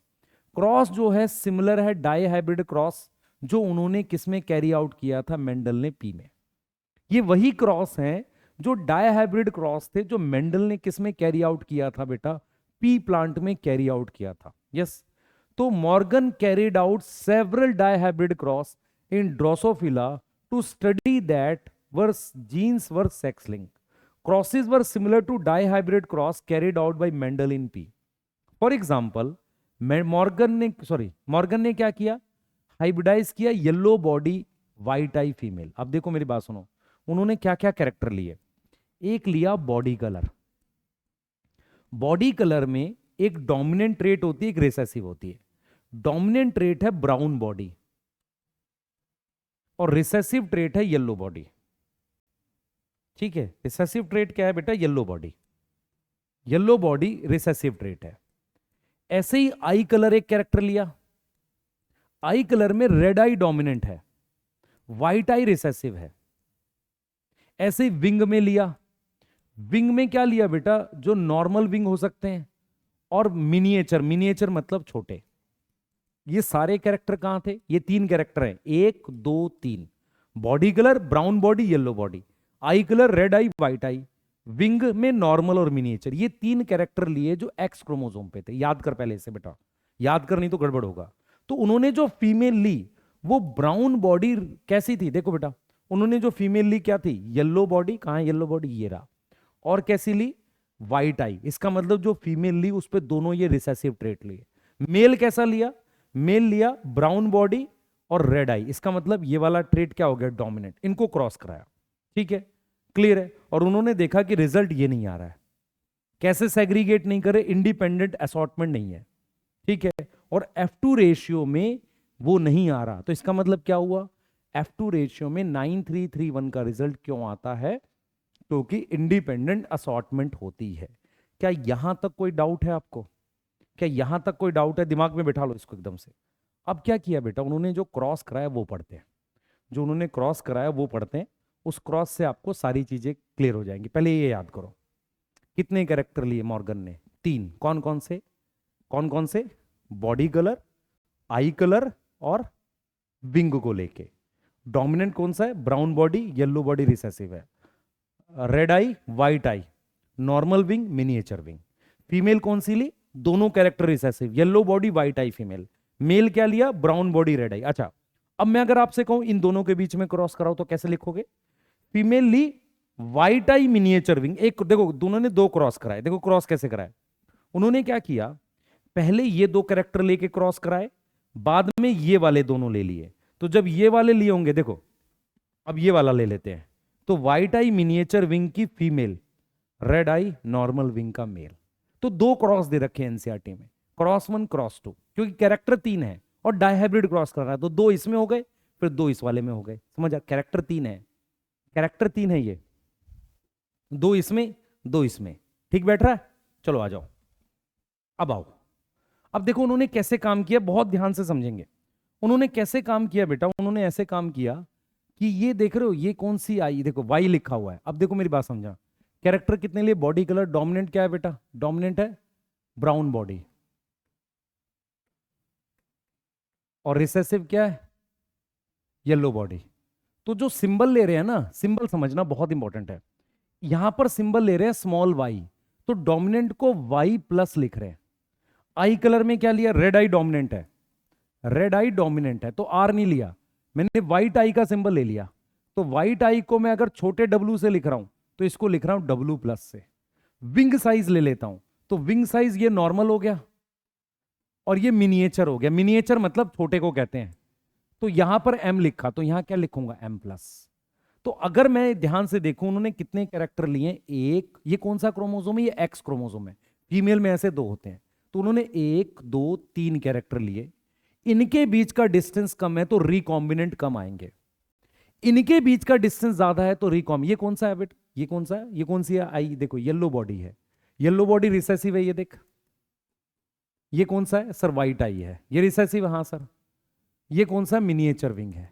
Speaker 1: Cross जो है सिमिलर है डाई हाइब्रिड क्रॉस, जो उन्होंने किसमें कैरी आउट किया था? मेंडल ने पी में। ये वही क्रॉस हैं जो डाई हाइब्रिड क्रॉस थे जो मेंडल ने किसमें कैरी आउट किया था बेटा? पी प्लांट में कैरी आउट किया था। यस। तो Morgan carried out several dihybrid cross in Drosophila to study that were genes were sex link. Crosses were similar to dihybrid cross carried out by Mendel in pea. For example, Morgan ने क्या किया? Hybridise किया yellow body white eye female. अब देखो मेरी बात सुनो, उन्होंने क्या क्या कैरेक्टर लिए? एक लिया बॉडी कलर। बॉडी कलर में एक डोमिनेंट ट्रेट होती है, एक रिसेसिव होती है। डोमिनेंट ट्रेट है ब्राउन बॉडी और रिसेसिव ट्रेट है येलो बॉडी। ठीक है, रिसेसिव ट्रेट क्या है बेटा? Yellow body. Yellow body recessive trait है। ऐसे ही आई कलर एक कैरेक्टर लिया। आई कलर में रेड आई डोमिनेंट है, व्हाइट आई रिसेसिव है। ऐसे ही विंग में लिया। विंग में क्या लिया बेटा? जो नॉर्मल विंग हो सकते हैं और मिनिएचर। मिनिएचर मतलब छोटे। ये सारे कैरेक्टर कहां थे? ये तीन कैरेक्टर हैं, 1 2 3। Body colour brown body yellow body, eye colour red eye white eye, wing में नॉर्मल और मिनिएचर। ये तीन कैरेक्टर लिए जो एक्स क्रोमोसोम पे थे। याद कर पहले से बेटा, याद कर नहीं तो गड़बड़ होगा। तो उन्होंने जो फीमेल ली वो ब्राउन बॉडी कैसी थी? देखो बेटा, उन्होंने जो फीमेल ली क्या थी? Yellow body. कहां है येलो बॉडी? ये रहा। और कैसी ली? व्हाइट आई। इसका मतलब जो फीमेल ली उस पे दोनों ये रिसेसिव ट्रेट लिए। मेल कैसा लिया? मेल लिया ब्राउन बॉडी और रेड आई। इसका मतलब ये वाला ट्रेट क्या हो गया? डोमिनेंट। इनको क्रॉस कराया। ठीक है, क्लियर है। और उन्होंने देखा कि रिजल्ट ये नहीं आ रहा है। कैसे सेग्रीगेट नहीं करे? इंडिपेंडेंट असॉर्टमेंट नहीं है। ठीक है, और F2 रेशियो में वो नहीं आ रहा। तो इसका मतलब क्या हुआ? F2 रेशियो में 9331 का रिजल्ट क्यों आता है? क्योंकि इंडिपेंडेंट असॉर्टमेंट होती है। क्या यहां तक कोई डाउट है आपको? क्या यहां तक कोई डाउट है? दिमाग में बैठा लो इसको एकदम से। अब क्या किया बेटा? उन्होंने जो क्रॉस कराया वो पढ़ते हैं। जो उन्होंने क्रॉस कराया वो पढ़ते हैं। उस क्रॉस से आपको सारी चीजें क्लियर हो जाएंगी। पहले ये याद करो, कितने कैरेक्टर लिए मॉर्गन ने? 3। कौन कौन से? कौन कौन से? बॉडी कलर, आई कलर और विंग को लेके। डोमिनेंट कौन सा है? Brown body, yellow body recessive है। Red eye white eye, normal wing miniature wing. Female कौन सी ली? दोनों character recessive, yellow body white eye female. Male क्या लिया? Brown body red eye. अच्छा, अब मैं अगर आपसे कहूं इन दोनों के बीच में क्रॉस कराओ तो कैसे लिखोगे? फीमेल ली व्हाइट आई मिनिएचर विंग। एक देखो, दोनों ने दो क्रॉस कराए। देखो क्रॉस कैसे कराए। उन्होंने क्या किया? पहले ये दो कैरेक्टर लेके क्रॉस कराए, बाद में ये वाले दोनों ले लिए। तो जब ये वाले लिए होंगे, देखो अब ये वाला ले लेते हैं, तो व्हाइट आई मिनिएचर विंग की फीमेल, रेड आई नॉर्मल विंग का मेल। तो दो क्रॉस दे रखे हैं एनसीईआरटी में, क्रॉस 1 क्रॉस 2, क्योंकि कैरेक्टर 3 है और डायहाइब्रिड क्रॉस कर रहा है। तो 2 इसमें हो गए, फिर 2 इस वाले में हो गए। समझ आ? कैरेक्टर 3 है, कैरेक्टर 3 है ये। 2 इसमें 2 इसमें। ठीक बैठ रहा है? चलो आ जाओ, अब आओ। अब देखो उन्होंने कैसे काम किया, बहुत ध्यान से समझेंगे। उन्होंने कैसे काम किया बेटा? उन्होंने ऐसे काम किया कि ये देख रहे हो, ये कौन सी आई? देखो वाई लिखा हुआ है। अब देखो मेरी बात समझा। कैरेक्टर कितने लिए? बॉडी कलर डोमिनेंट क्या है बेटा? डोमिनेंट है ब्राउन बॉडी, और रिसेसिव क्या है? Yellow body. तो जो सिंबल ले रहे हैं ना, सिंबल समझना बहुत इंपॉर्टेंट है। यहां पर सिंबल ले रहे हैं स्मॉल वाई, तो डोमिनेंट को वाई प्लस लिख रहे हैं। आई कलर में क्या लिया? रेड आई डोमिनेंट है, रेड आई डोमिनेंट है, तो आर नहीं लिया मैंने, व्हाइट आई का सिंबल ले लिया। तो व्हाइट आई को मैं अगर छोटे डब्ल्यू से लिख रहा हूं तो इसको लिख रहा हूं डब्ल्यू प्लस से। विंग साइज ले लेता हूं, तो विंग साइज ये नॉर्मल हो गया और ये मिनिएचर हो गया। मिनिएचर मतलब छोटे को कहते हैं। तो यहां पर एम लिखा, तो यहां क्या लिखूंगा? M plus. तो अगर मैं ध्यान से देखूं उन्होंने कितने कैरेक्टर लिए? एक, ये कौन सा क्रोमोसोम है? ये एक्स क्रोमोसोम है। फीमेल में ऐसे 2 होते हैं। तो उन्होंने 1 2 3 कैरेक्टर लिए। इनके बीच का डिस्टेंस कम है तो रिकॉम्बिनेंट कम आएंगे। इनके बीच का डिस्टेंस ज्यादा है तो रिकॉम। ये कौन सा है बेटा? ये कौन सा है? ये कौन सी है? आई देखो, येलो बॉडी है, येलो बॉडी रिसेसिव है। ये देख, ये कौन सा है सर? व्हाइट आई है, ये रिसेसिव। हाँ सर। ये कौन सा? मिनिएचर विंग है।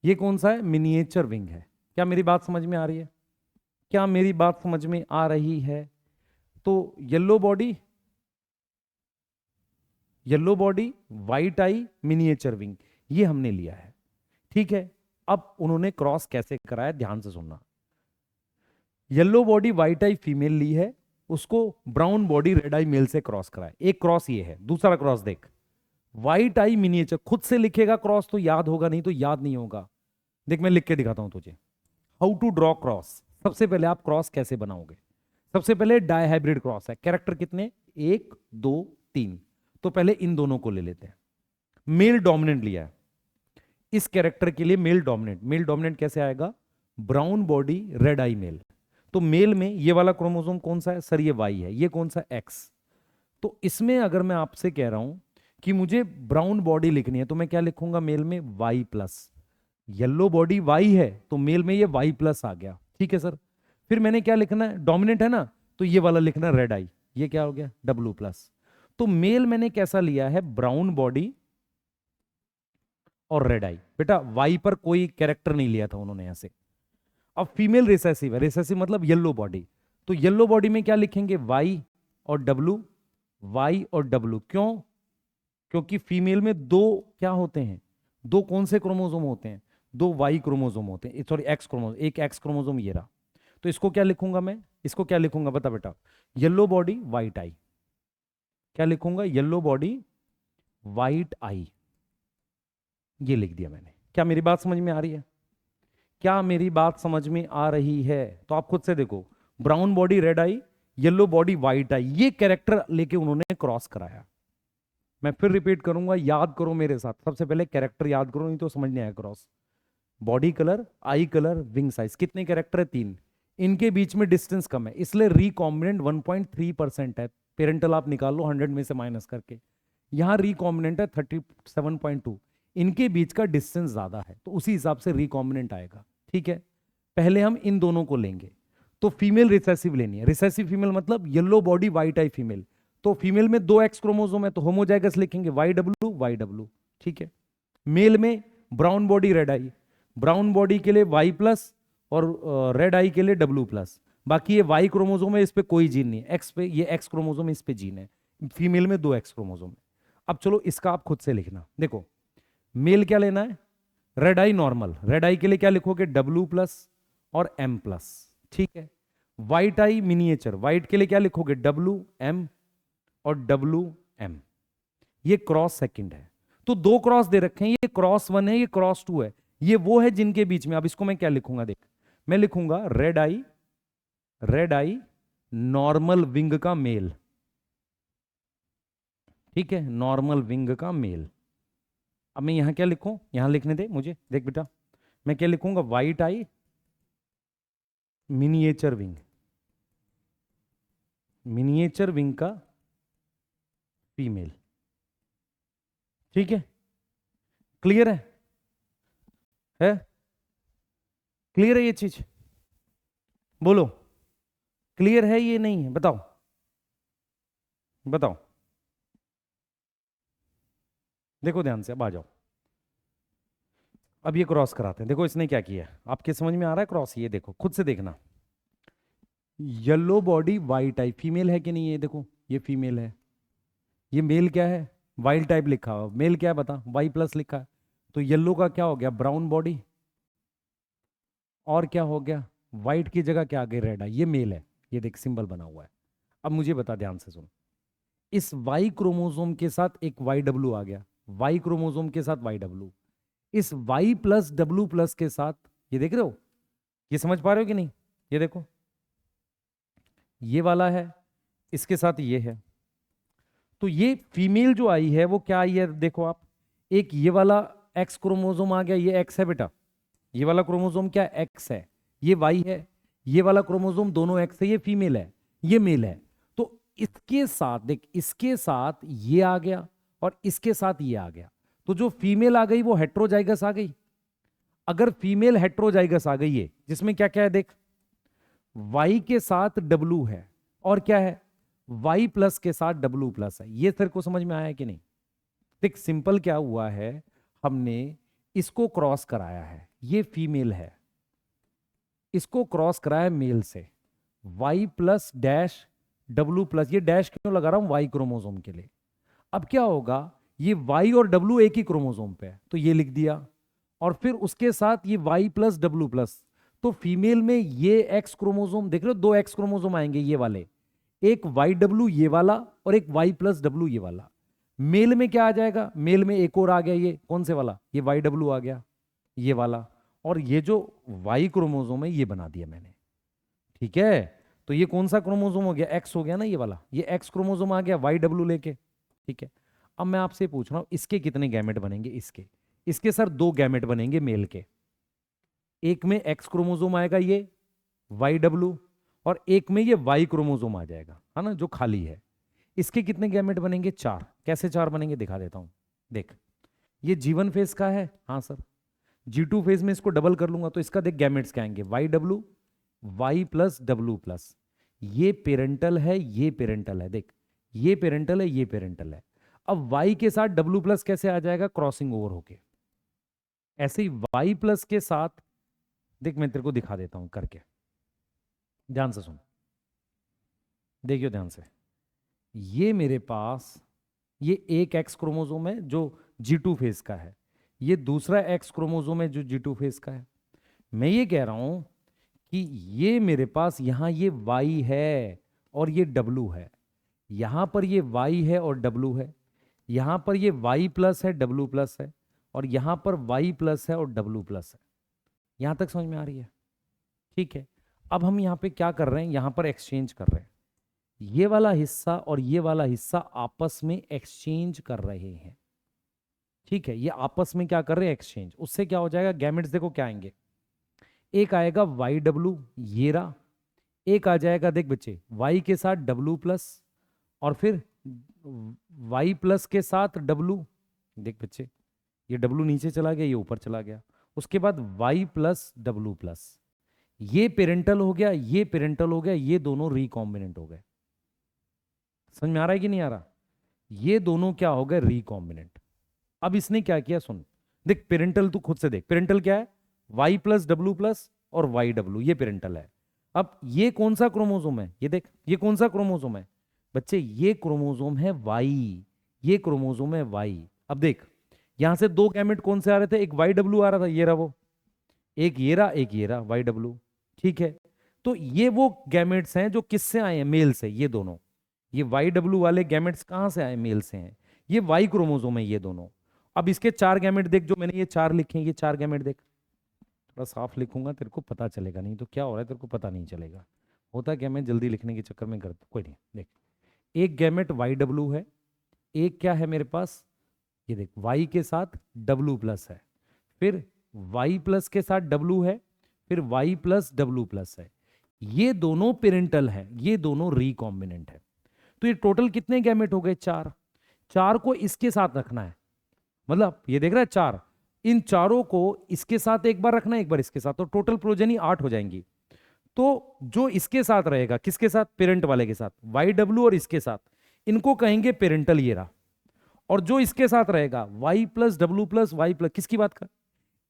Speaker 1: ये कौन सा है? मिनिएचर विंग है। क्या मेरी बात समझ में आ रही है? क्या मेरी बात समझ में आ रही है? तो yellow body, yellow body, white eye, miniature wing, ये हमने लिया है। ठीक है, अब उन्होंने क्रॉस कैसे कराया, ध्यान से सुनना। Yellow body white eye female ली है, उसको ब्राउन बॉडी रेड आई मेल से क्रॉस कराया। एक क्रॉस ये है, दूसरा क्रॉस देख, व्हाइट आई मिनिएचर। खुद से लिखेगा क्रॉस तो याद होगा, नहीं तो याद नहीं होगा। देख मैं लिख के दिखाता हूं तुझे, हाउ टू ड्रॉ क्रॉस। सबसे पहले आप क्रॉस कैसे बनाओगे? सबसे पहले डायहाइब्रिड क्रॉस है। कैरेक्टर कितने? 1 2 3। तो पहले इन दोनों को ले लेते हैं। मेल डोमिनेंट लिया है इस कैरेक्टर के लिए, मेल डोमिनेंट। मेल डोमिनेंट कैसे आएगा? ब्राउन बॉडी रेड आई मेल। तो मेल में ये वाला क्रोमोसोम कौन सा है सर? ये वाई है। ये कौन सा? एक्स। तो इसमें अगर मैं आपसे कह रहा हूं कि मुझे ब्राउन बॉडी लिखनी है, तो मैं क्या लिखूंगा? मेल में Y plus. Yellow body Y है तो मेल में ये वाई प्लस आ गया। ठीक है सर। फिर मैंने क्या लिखना है? डोमिनेंट है ना, तो ये वाला लिखना रेड आई। ये क्या हो गया? W plus. तो मेल मैंने कैसा लिया है? ब्राउन बॉडी और रेड आई। बेटा वाई पर कोई कैरेक्टर नहीं लिया था उन्होंने ऐसे। अब फीमेल रिसेसिव है, रिसेसिव मतलब येलो बॉडी। तो येलो बॉडी में क्या लिखेंगे? वाई और डब्ल्यू, वाई और डब्ल्यू। क्यों? क्योंकि फीमेल में दो क्या होते हैं? दो कौन से क्रोमोसोम होते हैं? दो वाई क्रोमोसोम होते हैं, सॉरी एक्स क्रोमोसोम। एक एक्स क्रोमोसोम ये रहा। तो इसको क्या लिखूंगा मैं? इसको क्या लिखूंगा बता बेटा? येलो बॉडी व्हाइट आई। क्या लिखूंगा? येलो बॉडी व्हाइट आई। ये लिख दिया मैंने। क्या मेरी बात समझ में आ रही है? क्या मेरी बात समझ में आ रही है? तो आप खुद से देखो, ब्राउन बॉडी रेड आई, येलो बॉडी व्हाइट आई, ये कैरेक्टर लेके उन्होंने क्रॉस कराया। मैं फिर रिपीट करूंगा, याद करो मेरे साथ। सबसे पहले कैरेक्टर याद करो, नहीं तो समझ नहीं आया cross. Body colour, eye colour, wing size. कितने कैरेक्टर है? 3। इनके बीच में डिस्टेंस कम है, इसलिए रिकॉम्बिनेंट 1.3% है। पेरेंटल आप निकाल लो 100 में से माइनस करके। यहां रिकॉम्बिनेंट है 37.2। इनके बीच का डिस्टेंस ज्यादा है, तो उसी हिसाब से रिकॉम्बिनेंट आएगा। ठीक है, पहले हम इन दोनों को लेंगे। तो फीमेल रिसेसिव लेनी है। रिसेसिव फीमेल मतलब yellow body white eye female. तो फीमेल में 2 एक्स क्रोमोसोम है, तो होमोजाइगस लिखेंगे वाई डब्ल्यू वाई डब्ल्यू। ठीक है। मेल में ब्राउन बॉडी रेड आई, ब्राउन बॉडी के लिए वाई प्लस और रेड आई के लिए डब्ल्यू प्लस। बाकी ये वाई क्रोमोसोम है, इस पे कोई जीन नहीं है। एक्स पे ये एक्स क्रोमोसोम, इस पे जीन है। फीमेल में 2 एक्स क्रोमोसोम है। अब चलो इसका आप खुद से लिखना। देखो मेल क्या लेना है? रेड आई नॉर्मल। रेड आई के लिए क्या लिखोगे? डब्ल्यू प्लस और एम प्लस। ठीक है। व्हाइट आई मिनिएचर, व्हाइट के लिए क्या लिखोगे? डब्ल्यू एम और डब्ल्यू एम। ये क्रॉस सेकंड है। तो 2 क्रॉस दे रखे हैं, ये क्रॉस 1 है, ये क्रॉस 2 है। ये वो है जिनके बीच में। अब इसको मैं क्या लिखूंगा? देख, मैं लिखूंगा रेड आई, रेड आई नॉर्मल विंग का मेल। ठीक है, नॉर्मल विंग का मेल। अब मैं यहां क्या लिखूं? यहां लिखने दे मुझे। देख बेटा, मैं क्या लिखूंगा? White eye miniature wing, miniature wing का फीमेल। ठीक है, क्लियर है क्लियर है ये चीज? बोलो, क्लियर है ये नहीं है? बताओ बताओ। देखो ध्यान से, अब आ जाओ। अब ये क्रॉस कराते हैं। देखो इसने क्या किया, आपके समझ में आ रहा है क्रॉस? ये देखो, खुद से देखना। येलो बॉडी वाइट आई, फीमेल है कि नहीं? ये देखो, ये फीमेल है। ये मेल क्या है? वाइल्ड टाइप लिखा हुआ। मेल क्या है बता? वाई प्लस लिखा है। तो येलो का क्या हो गया? Brown body. और क्या हो गया? व्हाइट की जगह क्या आ गई? रेड आई। ये मेल है। ये देख सिंबल बना हुआ है। अब मुझे बता, ध्यान से सुन। इस वाई क्रोमोसोम के साथ एक वाई डब्ल्यू आ गया, वाई क्रोमोसोम के साथ वाई डब्ल्यू। इस वाई प्लस डब्ल्यू प्लस के साथ, ये देख रहे हो? ये समझ पा रहे हो कि नहीं? ये देखो, ये वाला है, इसके साथ ये है। तो ये फीमेल जो आई है वो क्या आई है? देखो आप, एक ये वाला एक्स क्रोमोसोम आ गया, ये एक्स है बेटा। ये वाला क्रोमोसोम क्या? एक्स है। ये वाई है। ये वाला क्रोमोसोम दोनों एक्स है। ये फीमेल है, ये मेल है। तो इसके साथ देख, इसके साथ ये आ गया और इसके साथ ये आ गया। तो जो फीमेल आ गई वो हेट्रोजाइगस आ गई। अगर फीमेल हेट्रोजाइगस आ गई है, जिसमें क्या क्या है देख, वाई के साथ डब्लू है और क्या है? वाई प्लस के साथ डब्लू प्लस है। ये तेरे को समझ में आया कि नहीं? देख सिंपल क्या हुआ है, हमने इसको क्रॉस कराया है। ये फीमेल है, इसको क्रॉस करा है मेल से, Y plus dash W plus, ये डैश क्यों लगा रहा हूं, वाई क्रोमोसोम के लिए। अब क्या होगा, ये वाई और डब्लू एक ही क्रोमोसोम पे है तो ये लिख दिया, और फिर उसके साथ ये वाई प्लस डब्लू प्लस, तो फीमेल में ये एक्स क्रोमोसोम देख रहे हो, दो एक्स क्रोमोसोम आएंगे ये वाले, एक वाई डब्लू ये वाला और एक वाई प्लस डब्लू ये वाला। मेल में क्या आ जाएगा, मेल में एक और आ गया, ये कौन से वाला, ये वाई डब्लू आ गया ये वाला, और ये जो वाई क्रोमोसोम है ये बना दिया मैंने, ठीक है। तो ये कौन सा क्रोमोसोम हो गया, एक्स हो गया ना ये वाला, ये एक्स क्रोमोसोम आ गया वाई डब्लू लेके, ठीक है। अब मैं आपसे पूछ रहा हूं इसके कितने गैमेट बनेंगे, इसके सर दो गैमेट बनेंगे मेल के, एक में एक्स क्रोमोसोम आएगा ये वाई डब्लू, और एक में ये वाई क्रोमोसोम आ जाएगा, है ना, जो खाली है। इसके कितने गैमेट बनेंगे, चार। कैसे चार बनेंगे दिखा देता हूं, देख ये जीवन फेज का है, हाँ सर, G2 फेज में इसको डबल कर लूंगा तो इसका देख गैमेट्स क्या आएंगे, Y W Y plus W plus, ये पेरेंटल है ये पेरेंटल है, देख ये पेरेंटल है ये पेरेंटल है। अब वाई के साथ डब्लू प्लस कैसे आ जाएगा, क्रॉसिंग ओवर होके, ऐसे ही वाई प्लस के साथ, देख मैं तेरे को दिखा देता हूं करके, ध्यान से सुन, देखियो ध्यान से, ये मेरे पास ये एक एक्स क्रोमोसोम है जो G2 फेज का है, ये दूसरा एक्स क्रोमोसोम है जो G2 फेज का है। मैं ये कह रहा हूं कि ये मेरे पास यहां ये Y है और ये W है, यहां पर ये Y है और W है, यहां पर ये Y प्लस है W प्लस है, और यहां पर Y प्लस है और W प्लस है। यहां तक समझ में आ रही है, ठीक है। अब हम यहां पे क्या कर रहे हैं, यहां पर एक्सचेंज कर रहे हैं, ये वाला हिस्सा और ये वाला हिस्सा आपस में एक्सचेंज कर रहे हैं, ठीक है। ये आपस में क्या कर रहे हैं, एक्सचेंज, उससे क्या हो जाएगा, गैमेट्स देखो क्या आएंगे, एक आएगा वाई डब्लू ये रहा, एक आ जाएगा देख बच्चे वाई के साथ डब्लू प्लस, और फिर वाई प्लस के साथ डब्लू, देख बच्चे ये डब्लू नीचे चला गया ये ऊपर चला गया, उसके बाद वाई प्लस डब्लू प्लस, ये पेरेंटल हो गया ये पेरेंटल हो गया, ये दोनों रिकॉम्बिनेंट हो गए। समझ में आ रहा है कि नहीं आ रहा, ये दोनों क्या हो गए, रिकॉम्बिनेंट। अब इसने क्या किया सुन, देख पेरेंटल तू खुद से देख, पेरेंटल क्या है, वाई प्लस डब्लू प्लस और वाई डब्लू, ये पेरेंटल है। अब ये कौन सा क्रोमोसोम है, ये देख ये कौन सा क्रोमोसोम है बच्चे, ये क्रोमोसोम है वाई, ये क्रोमोसोम है वाई। अब देख यहां से दो गैमेट कौन से आ रहे थे, एक वाई डब्लू आ रहा था ये रहा वो, एक ये रहा एक ये रहा वाई डब्लू, ठीक है। तो ये वो गैमेट्स हैं जो किससे आए हैं, मेल से, ये दोनों, ये वाई डब्लू वाले गैमेट्स कहां से आए, मेल से हैं, ये वाई क्रोमोसोम है ये दोनों। अब इसके चार गैमेट देख, जो मैंने ये चार लिखे हैं, ये चार गैमेट देख, थोड़ा साफ लिखूंगा तेरे को पता चलेगा, नहीं तो क्या हो रहा है तेरे को पता नहीं चलेगा, होता क्या मैं जल्दी लिखने के चक्कर में करता, कोई नहीं। देख एक गैमेट वाई डब्लू है, एक क्या है मेरे पास, ये देख वाई के साथ डब्लू प्लस है, फिर वाई प्लस के साथ डब्लू है, फिर वाई प्लस डब्लू प्लस है, ये दोनों पेरेंटल है ये दोनों रिकॉम्बिनेंट है। तो ये टोटल कितने गैमेट हो गए, चार। चार को इसके साथ रखना है, मतलब ये देख रहा है चार, इन चारों को इसके साथ एक बार रखना है एक बार इसके साथ, तो टोटल प्रोजेनी 8 हो जाएंगी। तो जो इसके साथ रहेगा, किसके साथ, पेरेंट वाले के साथ, वाई डब्लू और इसके साथ, इनको कहेंगे पेरेंटल ये रहा। और जो इसके साथ रहेगा Y plus W plus Y plus, किसकी बात कर,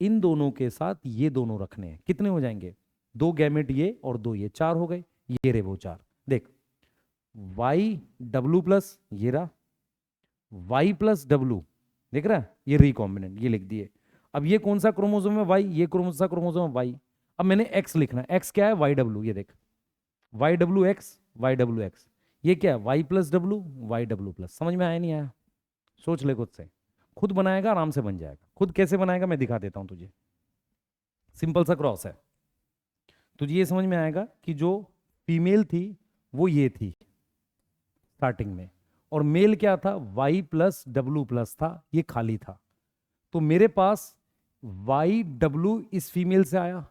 Speaker 1: इन दोनों के साथ ये दोनों रखने हैं, कितने हो जाएंगे, दो गैमेट ये और दो ये, चार हो गए, ये रहे वो चार। देख वाई डब्लू प्लस ये रहा, वाई प्लस डब्लू, देख रहा है ये रिकॉम्बिनेंट, ये लिख दिए। अब ये कौन सा क्रोमोसोम है वाई, ये कौन सा क्रोमोसोम है वाई। अब मैंने एक्स लिखना है, एक्स क्या है, वाई डब्लू, ये देख Y W X Y W X, ये क्या है Y plus W Y W plus. समझ में आया नहीं आया, सोच ले खुद से, खुद बनाएगा आराम से बन जाएगा। खुद कैसे बनाएगा मैं दिखा देता हूं तुझे, सिंपल सा क्रॉस है। तुझे ये समझ में आएगा कि जो फीमेल थी वो ये थी स्टार्टिंग में, और मेल क्या था, वाई प्लस डब्लू प्लस था, ये खाली था। तो मेरे पास वाई डब्लू इस फीमेल से आया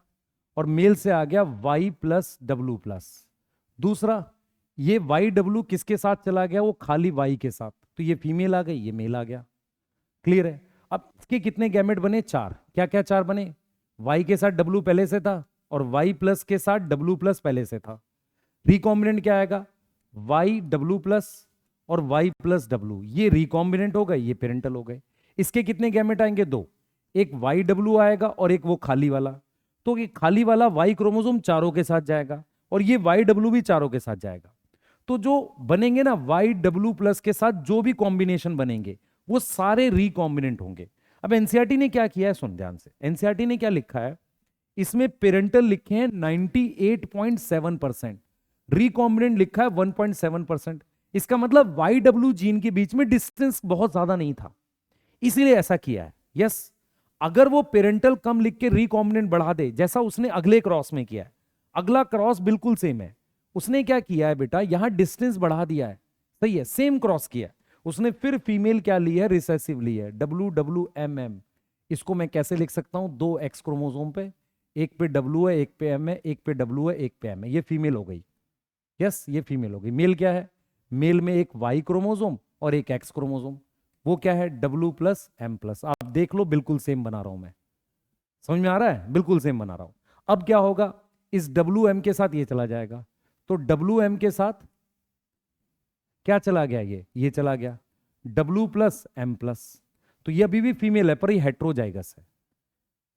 Speaker 1: और मेल से आ गया वाई प्लस डब्लू प्लस। दूसरा ये वाई डब्लू किसके साथ चला गया, वो खाली वाई के साथ, तो ये फीमेल आ गई ये मेल आ गया। क्लियर है। अब इसके कितने गैमेट बने, चार। क्या क्या चार बने, वाई के साथ डब्लू पहले से था और वाई प्लस के साथ डब्लू प्लस पहले से था। रिकॉम्बिनेंट क्या आएगा, वाई डब्लू प्लस और वाई प्लस डब्लू, ये रिकॉम्बिनेंट हो गए ये पेरेंटल हो गए। इसके कितने गैमेट आएंगे, दो, एक YW आएगा और एक वो खाली वाला। तो ये खाली वाला Y क्रोमोसोम चारों के साथ जाएगा और ये YW भी चारों के साथ जाएगा। तो जो बनेंगे ना YW प्लस के साथ जो भी कॉम्बिनेशन बनेंगे वो सारे रिकॉम्बिनेंट होंगे। अब एनसीईआरटी ने क्या किया है, सुन ध्यान से, एनसीईआरटी ने क्या लिखा है, इसमें पेरेंटल लिखे हैं 98.7%, रिकॉम्बिनेंट लिखा है 1.7%। इसका मतलब YW जीन के बीच में डिस्टेंस बहुत ज्यादा नहीं था, इसीलिए ऐसा किया है। यस, अगर वो पेरेंटल कम लिख के रिकॉम्बिनेंट बढ़ा दे जैसा उसने अगले क्रॉस में किया है, अगला क्रॉस बिल्कुल सेम है, उसने क्या किया है बेटा, यहां डिस्टेंस बढ़ा दिया है, सही है, सेम क्रॉस किया है उसने, फिर फीमेल क्या ली है, रिसेसिव ली है, WWMM। इसको मैं कैसे लिख सकता हूं, 2 X क्रोमोसोम पे, एक पे W है एक पे M है, एक पे W है एक पे M है, ये फीमेल हो गई। यस, ये फीमेल हो गई। मेल क्या है, मेल में एक Y क्रोमोसोम और एक X क्रोमोसोम, वो क्या है, W+M+। आप देख लो बिल्कुल सेम बना रहा हूं मैं, समझ में आ रहा है, बिल्कुल सेम बना रहा हूं। अब क्या होगा, इस WM के साथ ये चला जाएगा, तो WM के साथ क्या चला गया, ये चला गया, W+M+। तो ये अभी भी फीमेल है पर ये हेट्रोजाइगस है।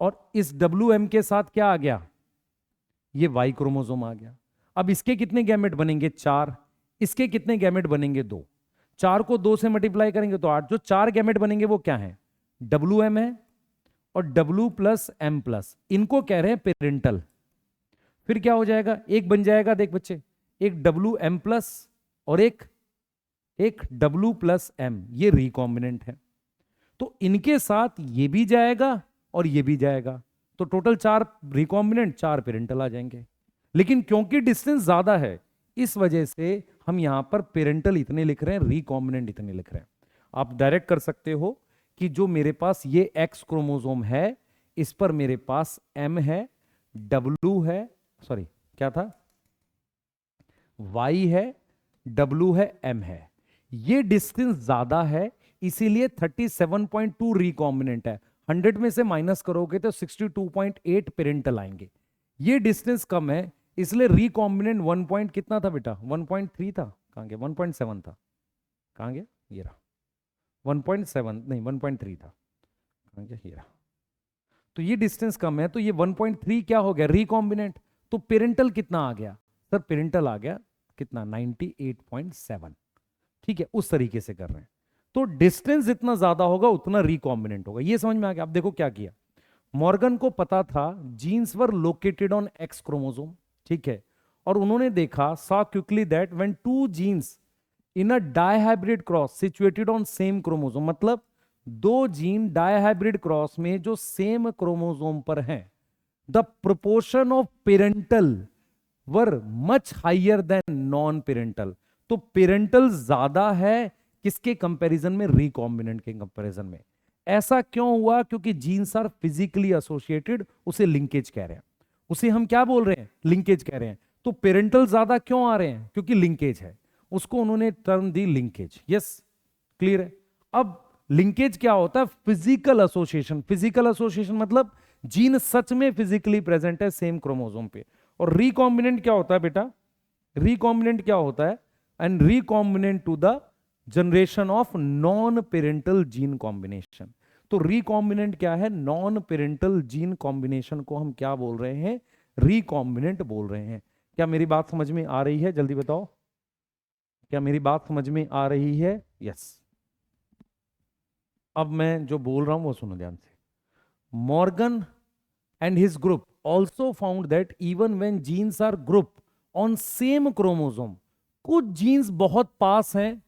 Speaker 1: और इस WM के साथ क्या आ गया, ये Y क्रोमोसोम आ गया। अब इसके कितने गैमेट बनेंगे, 4, इसके कितने गैमेट बनेंगे, 2। 4 को 2 से मल्टीप्लाई करेंगे तो 8। जो 4 गैमेट बनेंगे वो क्या है, WM है और W+M+, इनको कह रहे हैं पेरेंटल। फिर क्या हो जाएगा, एक बन जाएगा, देख बच्चे, एक WM+ और एक W+M, ये रिकॉम्बिनेंट है। तो इनके साथ ये भी जाएगा और ये भी जाएगा, तो टोटल 4 रिकॉम्बिनेंट, 4 पेरेंटल आ जाएंगे। लेकिन क्योंकि डिस्टेंस ज्यादा है इस वजह से हम यहां पर पेरेंटल इतने लिख रहे हैं, रिकॉम्बिनेंट इतने लिख रहे हैं। आप डायरेक्ट कर सकते हो कि जो मेरे पास ये X क्रोमोसोम है इस पर मेरे पास M है, W है, सॉरी क्या था, Y है, W है, M है, ये डिस्टेंस ज्यादा है इसीलिए 37.2 रिकॉम्बिनेंट है। 100 में से माइनस करोगे तो 62.8 पेरेंटल आएंगे। ये डिस्टेंस कम है इसलिए रिकॉम्बिनेंट 1 पॉइंट कितना था बेटा, 1.3 था, कहां गया, 1.7 था, कहां गया, ये रहा, 1.7 नहीं 1.3 था, कहां गया, ये रहा। तो ये डिस्टेंस कम है तो ये 1.3 क्या हो गया, रिकॉम्बिनेंट। तो पेरेंटल कितना आ गया सर, पेरेंटल आ गया कितना, 98.7। ठीक है, उस तरीके से कर रहे हैं। तो डिस्टेंस जितना ज्यादा होगा उतना रिकॉम्बिनेंट होगा, ये समझ में आ गया। आप देखो क्या किया, मॉर्गन को पता था genes were located on X chromosome, ठीक है, और उन्होंने देखा, saw quickly that when 2 genes in a dihybrid cross situated on same chromosome, मतलब 2 जीन डायहाइब्रिड क्रॉस में जो सेम क्रोमोसोम पर हैं, the proportion of parental were much higher than non parental. तो पेरेंटल ज्यादा है किसके कंपैरिजन में, रिकॉम्बिनेंट के कंपैरिजन में। ऐसा क्यों हुआ, क्योंकि जीन्स आर फिजिकली एसोसिएटेड, उसे लिंकेज कह रहे हैं, उसे हम क्या बोल रहे हैं, लिंकेज कह रहे हैं। तो पेरेंटल ज्यादा क्यों आ रहे हैं, क्योंकि लिंकेज है, उसको उन्होंने टर्म दी लिंकेज। यस, क्लियर है। अब लिंकेज क्या होता है, फिजिकल एसोसिएशन। फिजिकल एसोसिएशन मतलब जीन सच में फिजिकली प्रेजेंट है सेम क्रोमोसोम पे। और रिकॉम्बिनेंट क्या होता है बेटा, रिकॉम्बिनेंट क्या होता है, and recombinant to the generation of non parental gene combination. तो रिकॉम्बिनेंट क्या है, नॉन पेरेंटल जीन कॉम्बिनेशन को हम क्या बोल रहे हैं, रिकॉम्बिनेंट बोल रहे हैं। क्या मेरी बात समझ में आ रही है, जल्दी बताओ, क्या मेरी बात समझ में आ रही है? यस। अब मैं जो बोल रहा हूं वो सुनो ध्यान से। Morgan and his group also found that even when genes are group on same chromosome, कुछ जीन्स बहुत पास हैं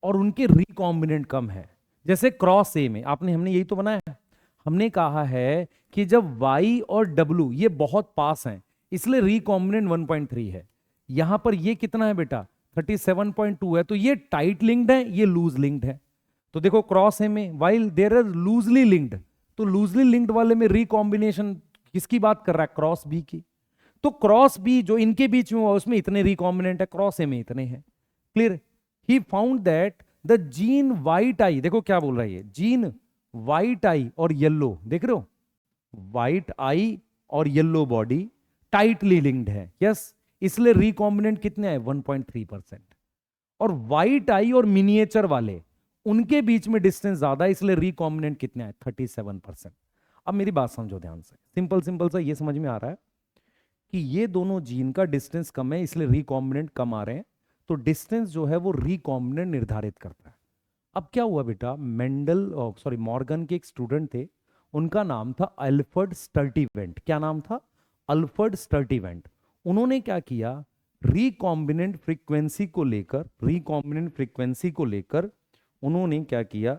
Speaker 1: और उनके रिकॉम्बिनेंट कम है। जैसे क्रॉस सेम है, हमने यही तो बनाया है, हमने कहा है कि जब Y और W ये बहुत पास हैं इसलिए रिकॉम्बिनेंट 1.3 है। यहां पर ये कितना है बेटा, 37.2 है, तो ये टाइट लिंक्ड है, ये लूज लिंक्ड है। तो देखो क्रॉस है में while there are loosely linked, तो लूजली लिंक्ड वाले में रिकॉम्बिनेशन किसकी बात कर रहा है, क्रॉस बी की। तो क्रॉस बी जो इनके बीच में हुआ उसमें इतने रिकॉम्बिनेंट है, क्रॉस ए में इतने हैं। Clear. He found that the gene white eye, देखो क्या बोल रहा है ये, जीन व्हाइट आई और येलो, देख रहे हो, व्हाइट आई और येलो बॉडी टाइटली लिंक्ड है। यस, इसलिए रिकॉम्बिनेंट कितने आए, 1.3%। और व्हाइट आई और मिनिएचर वाले उनके बीच में डिस्टेंस ज्यादा है इसलिए रिकॉम्बिनेंट कितने आए, 37%। अब मेरी बात समझो ध्यान से, सिंपल सिंपल सा ये समझ में आ रहा है कि ये दोनों जीन का डिस्टेंस कम है, इसलिए रिकॉम्बिनेंट कम आ रहे हैं, तो डिस्टेंस जो है वो रिकॉम्बिनेंट निर्धारित करता है। अब क्या हुआ बेटा, मेंडल सॉरी मॉर्गन के एक स्टूडेंट थे, उनका नाम था अल्फ्रेड स्टर्टीवेंट। क्या नाम था? अल्फ्रेड स्टर्टीवेंट। उन्होंने क्या किया, रिकॉम्बिनेंट फ्रीक्वेंसी को लेकर उन्होंने क्या किया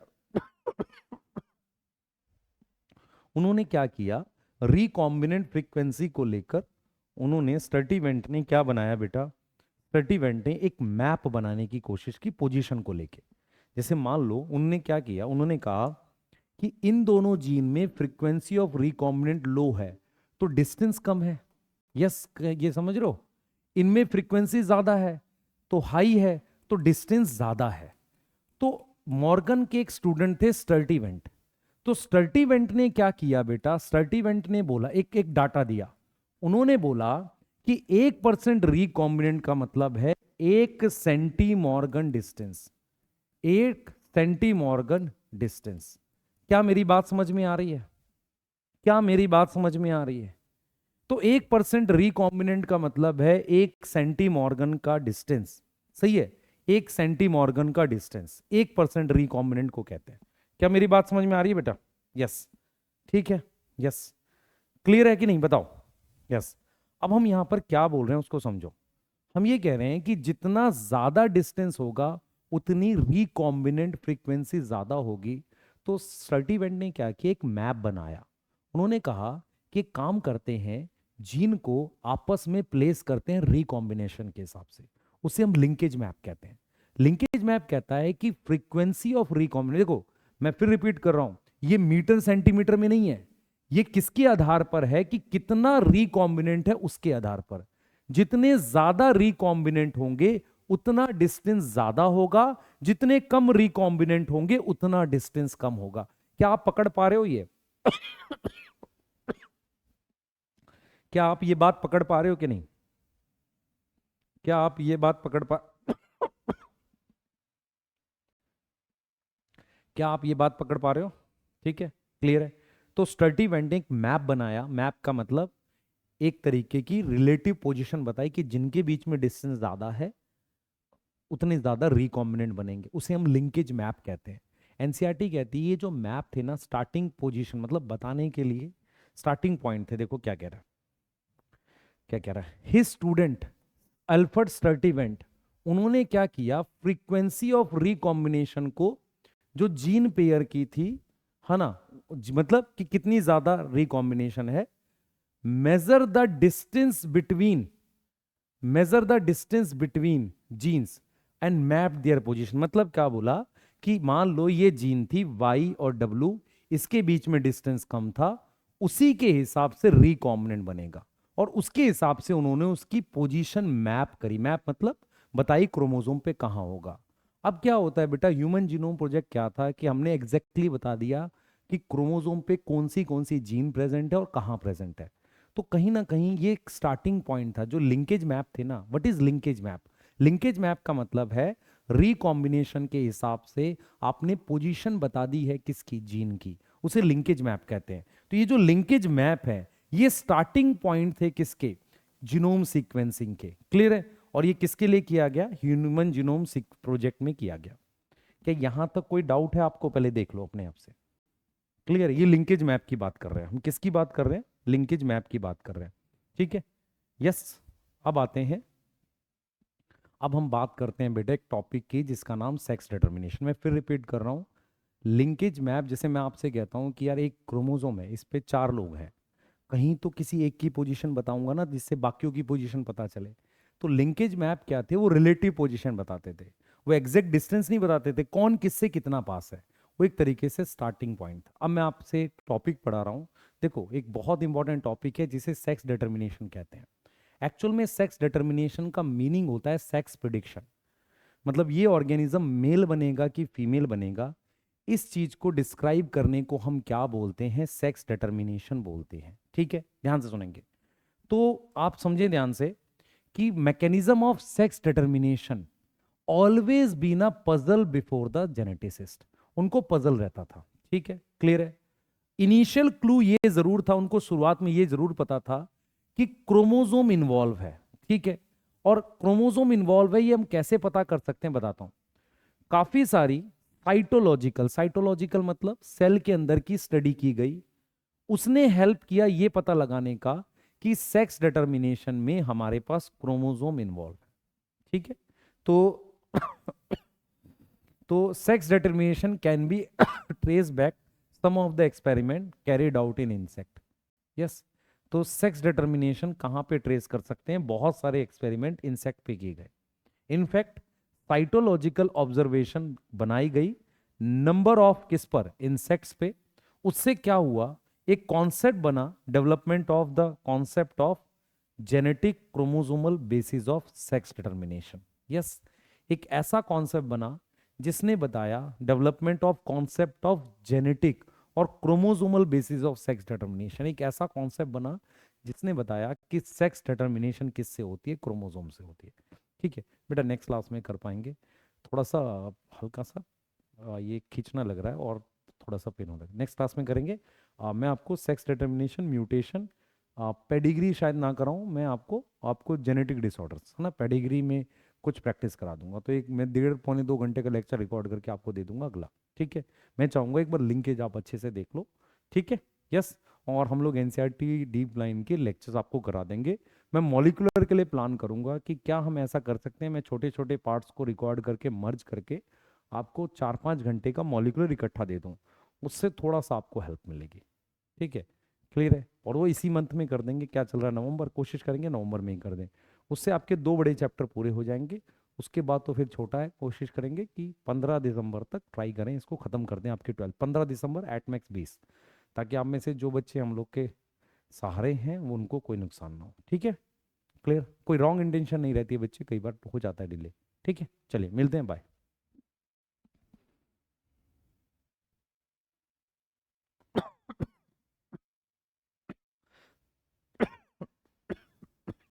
Speaker 1: उन्होंने क्या किया, रिकॉम्बिनेंट फ्रीक्वेंसी को लेकर उन्होंने स्टर्टीवेंट ने क्या बनाया बेटा, स्टर्टीवेंट ने एक मैप बनाने की कोशिश की पोजीशन को लेके। जैसे मान लो उन्होंने क्या किया, उन्होंने कहा कि इन दोनों जीन में फ्रीक्वेंसी ऑफ रिकॉम्बिनेंट लो है तो डिस्टेंस कम है। यस, ये समझ रहे हो, इनमें फ्रीक्वेंसी ज्यादा है तो हाई है तो डिस्टेंस ज्यादा है। तो मॉर्गन के एक स्टूडेंट थे स्टर्टीवेंट, तो स्टर्टीवेंट ने क्या किया बेटा, स्टर्टीवेंट ने बोला, एक एक डाटा दिया। उन्होंने बोला कि 1% रिकॉम्बिनेंट का मतलब है 1 सेंटीमॉर्गन डिस्टेंस, 1 सेंटीमॉर्गन डिस्टेंस। क्या मेरी बात समझ में आ रही है? क्या मेरी बात समझ में आ रही है? तो 1% रिकॉम्बिनेंट का मतलब है 1 सेंटीमॉर्गन का डिस्टेंस। सही है, 1 सेंटीमॉर्गन का डिस्टेंस 1% रिकॉम्बिनेंट को कहते हैं। क्या मेरी बात समझ में आ रही है बेटा? यस, ठीक है, यस, क्लियर है कि नहीं बताओ? यस। अब हम यहां पर क्या बोल रहे हैं उसको समझो। हम ये कह रहे हैं कि जितना ज्यादा डिस्टेंस होगा उतनी रिकॉम्बिनेंट फ्रीक्वेंसी ज्यादा होगी। तो स्टर्टीवेंट ने क्या किया, एक मैप बनाया। उन्होंने कहा कि एक काम करते हैं, जीन को आपस में प्लेस करते हैं रिकॉम्बिनेशन के हिसाब से, उसे हम लिंकेज मैप कहते हैं। लिंकेज मैप कहता है कि फ्रीक्वेंसी ऑफ रिकॉम्बिनेशन, देखो मैं फिर रिपीट कर रहा हूं, ये मीटर सेंटीमीटर में नहीं है, ये किसके आधार पर है कि कितना रिकॉम्बिनेंट है उसके आधार पर। जितने ज्यादा रिकॉम्बिनेंट होंगे उतना डिस्टेंस ज्यादा होगा, जितने कम रिकॉम्बिनेंट होंगे उतना डिस्टेंस कम होगा। क्या आप पकड़ पा रहे हो ये? क्या आप ये बात पकड़ पा रहे हो कि नहीं? क्या आप ये बात पकड़ पा क्या आप ये बात पकड़ पा रहे हो? ठीक है, क्लियर है। तो स्टर्टीवेंट ने एक मैप बनाया, मैप का मतलब एक तरीके की रिलेटिव पोजीशन बताई कि जिनके बीच में डिस्टेंस ज्यादा है उतने ज्यादा रिकॉम्बिनेंट बनेंगे, उसे हम लिंकेज मैप कहते हैं। एनसीईआरटी कहती है ये जो मैप थे ना, स्टार्टिंग पोजीशन मतलब बताने के लिए स्टार्टिंग पॉइंट थे। देखो क्या कह रहा है, क्या कह रहा है, हिज स्टूडेंट अल्फ्रेड स्टर्टीवेंट, उन्होंने क्या किया, फ्रीक्वेंसी ऑफ रिकॉम्बिनेशन को जो जीन पेयर की थी, है ना, मतलब कि कितनी ज्यादा रिकॉम्बिनेशन है, measure the distance between measure the distance between genes and map their position. मतलब क्या बोला कि मान लो ये जीन थी Y और W, इसके बीच में डिस्टेंस कम था, उसी के हिसाब से रिकॉम्बिनेंट बनेगा, और उसके हिसाब से उन्होंने उसकी पोजीशन मैप करी। मैप मतलब बताई क्रोमोसोम पे कहां होगा। अब क्या होता है बेटा, ह्यूमन जीनोम प्रोजेक्ट क्या था कि हमने एग्जैक्टली बता दिया कि क्रोमोसोम पे कौन सी जीन प्रेजेंट है और कहां प्रेजेंट है। तो कहीं ना कहीं ये एक स्टार्टिंग पॉइंट था जो लिंकेज मैप थे ना। What is linkage map? Linkage map का मतलब है रिकॉम्बिनेशन के हिसाब से आपने पोजीशन बता दी है किसकी, जीन की, उसे लिंकेज मैप कहते हैं। तो ये जो लिंकेज मैप है ये स्टार्टिंग पॉइंट थे किसके, जीनोम सीक्वेंसिंग के। क्लियर है? और ये किसके लिए किया गया, ह्यूमन जीनोम प्रोजेक्ट में किया गया। क्या यहां तक कोई डाउट है आपको? पहले देख लो अपने आप से। क्लियर है? ये लिंकेज मैप की बात कर रहे हैं हम। किसकी बात कर रहे हैं? लिंकेज मैप की बात कर रहे हैं। ठीक है, यस। अब आते हैं, अब हम बात करते हैं बेटा एक टॉपिक की जिसका नाम सेक्स डिटर्मिनेशन। मैं फिर रिपीट कर रहा हूं, लिंकेज मैप, जैसे मैं आपसे कहता हूं कि यार एक क्रोमोसोम है, इस पे 4 लोग हैं, कहीं तो किसी एक की पोजीशन बताऊंगा ना जिससे बाकियों की पोजीशन पता चले। तो लिंकेज मैप क्या थे, वो रिलेटिव पोजीशन बताते थे, वो एग्जैक्ट डिस्टेंस नहीं बताते थे कौन किससे कितना पास है। वो एक तरीके से स्टार्टिंग पॉइंट था। अब मैं आपसे टॉपिक पढ़ा रहा हूं, देखो एक बहुत इंपॉर्टेंट टॉपिक है जिसे सेक्स डिटर्मिनेशन कहते हैं। एक्चुअल में सेक्स डिटर्मिनेशन का मीनिंग होता है सेक्स प्रिडिक्शन। मतलब ये ऑर्गेनिज्म मेल बनेगा कि फीमेल बनेगा, इस चीज को डिस्क्राइब करने को हम क्या बोलते हैं, सेक्स डिटर्मिनेशन बोलते हैं। ठीक है, ध्यान से सुनेंगे तो आप समझे ध्यान से कि mechanism of sex determination always been a puzzle before the geneticist. उनको पजल रहता था। ठीक है, क्लियर है? इनिशियल क्लू ये जरूर था, उनको शुरुआत में ये जरूर पता था कि क्रोमोसोम इन्वॉल्व है, ठीक है। और क्रोमोसोम इन्वॉल्व है ये हम कैसे पता कर सकते हैं, बताता हूं। काफी सारी साइटोलॉजिकल, साइटोलॉजिकल मतलब सेल के अंदर की स्टडी की गई, उसने हेल्प किया ये पता लगाने का कि सेक्स डिटर्मिनेशन में हमारे पास क्रोमोसोम इन्वॉल्व है, ठीक है। तो तो sex determination can be trace back some of the experiment carried out in insect. Yes, तो सेक्स डिटर्मिनेशन कहां पे ट्रेस कर सकते हैं, बहुत सारे एक्सपेरिमेंट इंसेक्ट पे किए गए। इनफैक्ट साइटोलॉजिकल ऑब्जर्वेशन बनाई गई, नंबर ऑफ किस पर, इंसेक्ट्स पे। उससे क्या हुआ, एक कॉन्सेप्ट बना, development of the concept of genetic chromosomal basis of sex determination. Yes, एक ऐसा कॉन्सेप्ट बना जिसने बताया development of concept of genetic और chromosomal basis of sex determination. एक ऐसा कॉन्सेप्ट बना जिसने बताया कि सेक्स डिटर्मिनेशन किससे होती है, क्रोमोसोम से होती है, ठीक है। बेटा नेक्स्ट क्लास में कर पाएंगे। थोड़ा सा हल्का सा ये खींचना लग रहा है और थोड़ा सा पेन हो रहा है, नेक्स्ट क्लास में करेंगे। मैं आपको सेक्स डिटर्मिनेशन, म्यूटेशन, पेडिग्री शायद ना कराऊं, मैं आपको आपको जेनेटिक डिसऑर्डर्स है ना, पेडिग्री में कुछ प्रैक्टिस करा दूंगा। तो एक मैं 1.5 पौने 2 घंटे का लेक्चर रिकॉर्ड करके आपको दे दूंगा अगला, ठीक है। मैं चाहूंगा एक बार लिंकेज आप अच्छे से देख लो, ठीक है। यस, और हम लोग एनसीईआरटी डीप लाइन के लेक्चर्स आपको करा देंगे। मैं मॉलिक्यूलर के लिए प्लान करूंगा कि क्या हम ऐसा कर सकते हैं, मैं छोटे छोटे पार्ट्स को रिकॉर्ड करके मर्ज करके आपको 4-5 घंटे का मॉलिक्यूलर इकट्ठा दे दूं, उससे थोड़ा सा आपको हेल्प मिलेगी, ठीक है। क्लियर है, और वो इसी मंथ में कर देंगे, क्या चल रहा है नवंबर, कोशिश करेंगे नवंबर में ही कर दें। उससे आपके 2 बड़े चैप्टर पूरे हो जाएंगे। उसके बाद तो फिर छोटा है, कोशिश करेंगे कि 15 दिसंबर तक ट्राई करें, इसको खत्म कर दें आपके 12, 15 दिसंबर एट मैक्स 20, ताकि आप में से जो बच्चे हम लोग के सहारे हैं वो उनको कोई नुकसान ना हो, ठीक है। क्लियर, कोई रॉन्ग इंटेंशन नहीं रहती है बच्चे, कई बार हो जाता है डिले, ठीक है। चलिए मिलते हैं, बाय।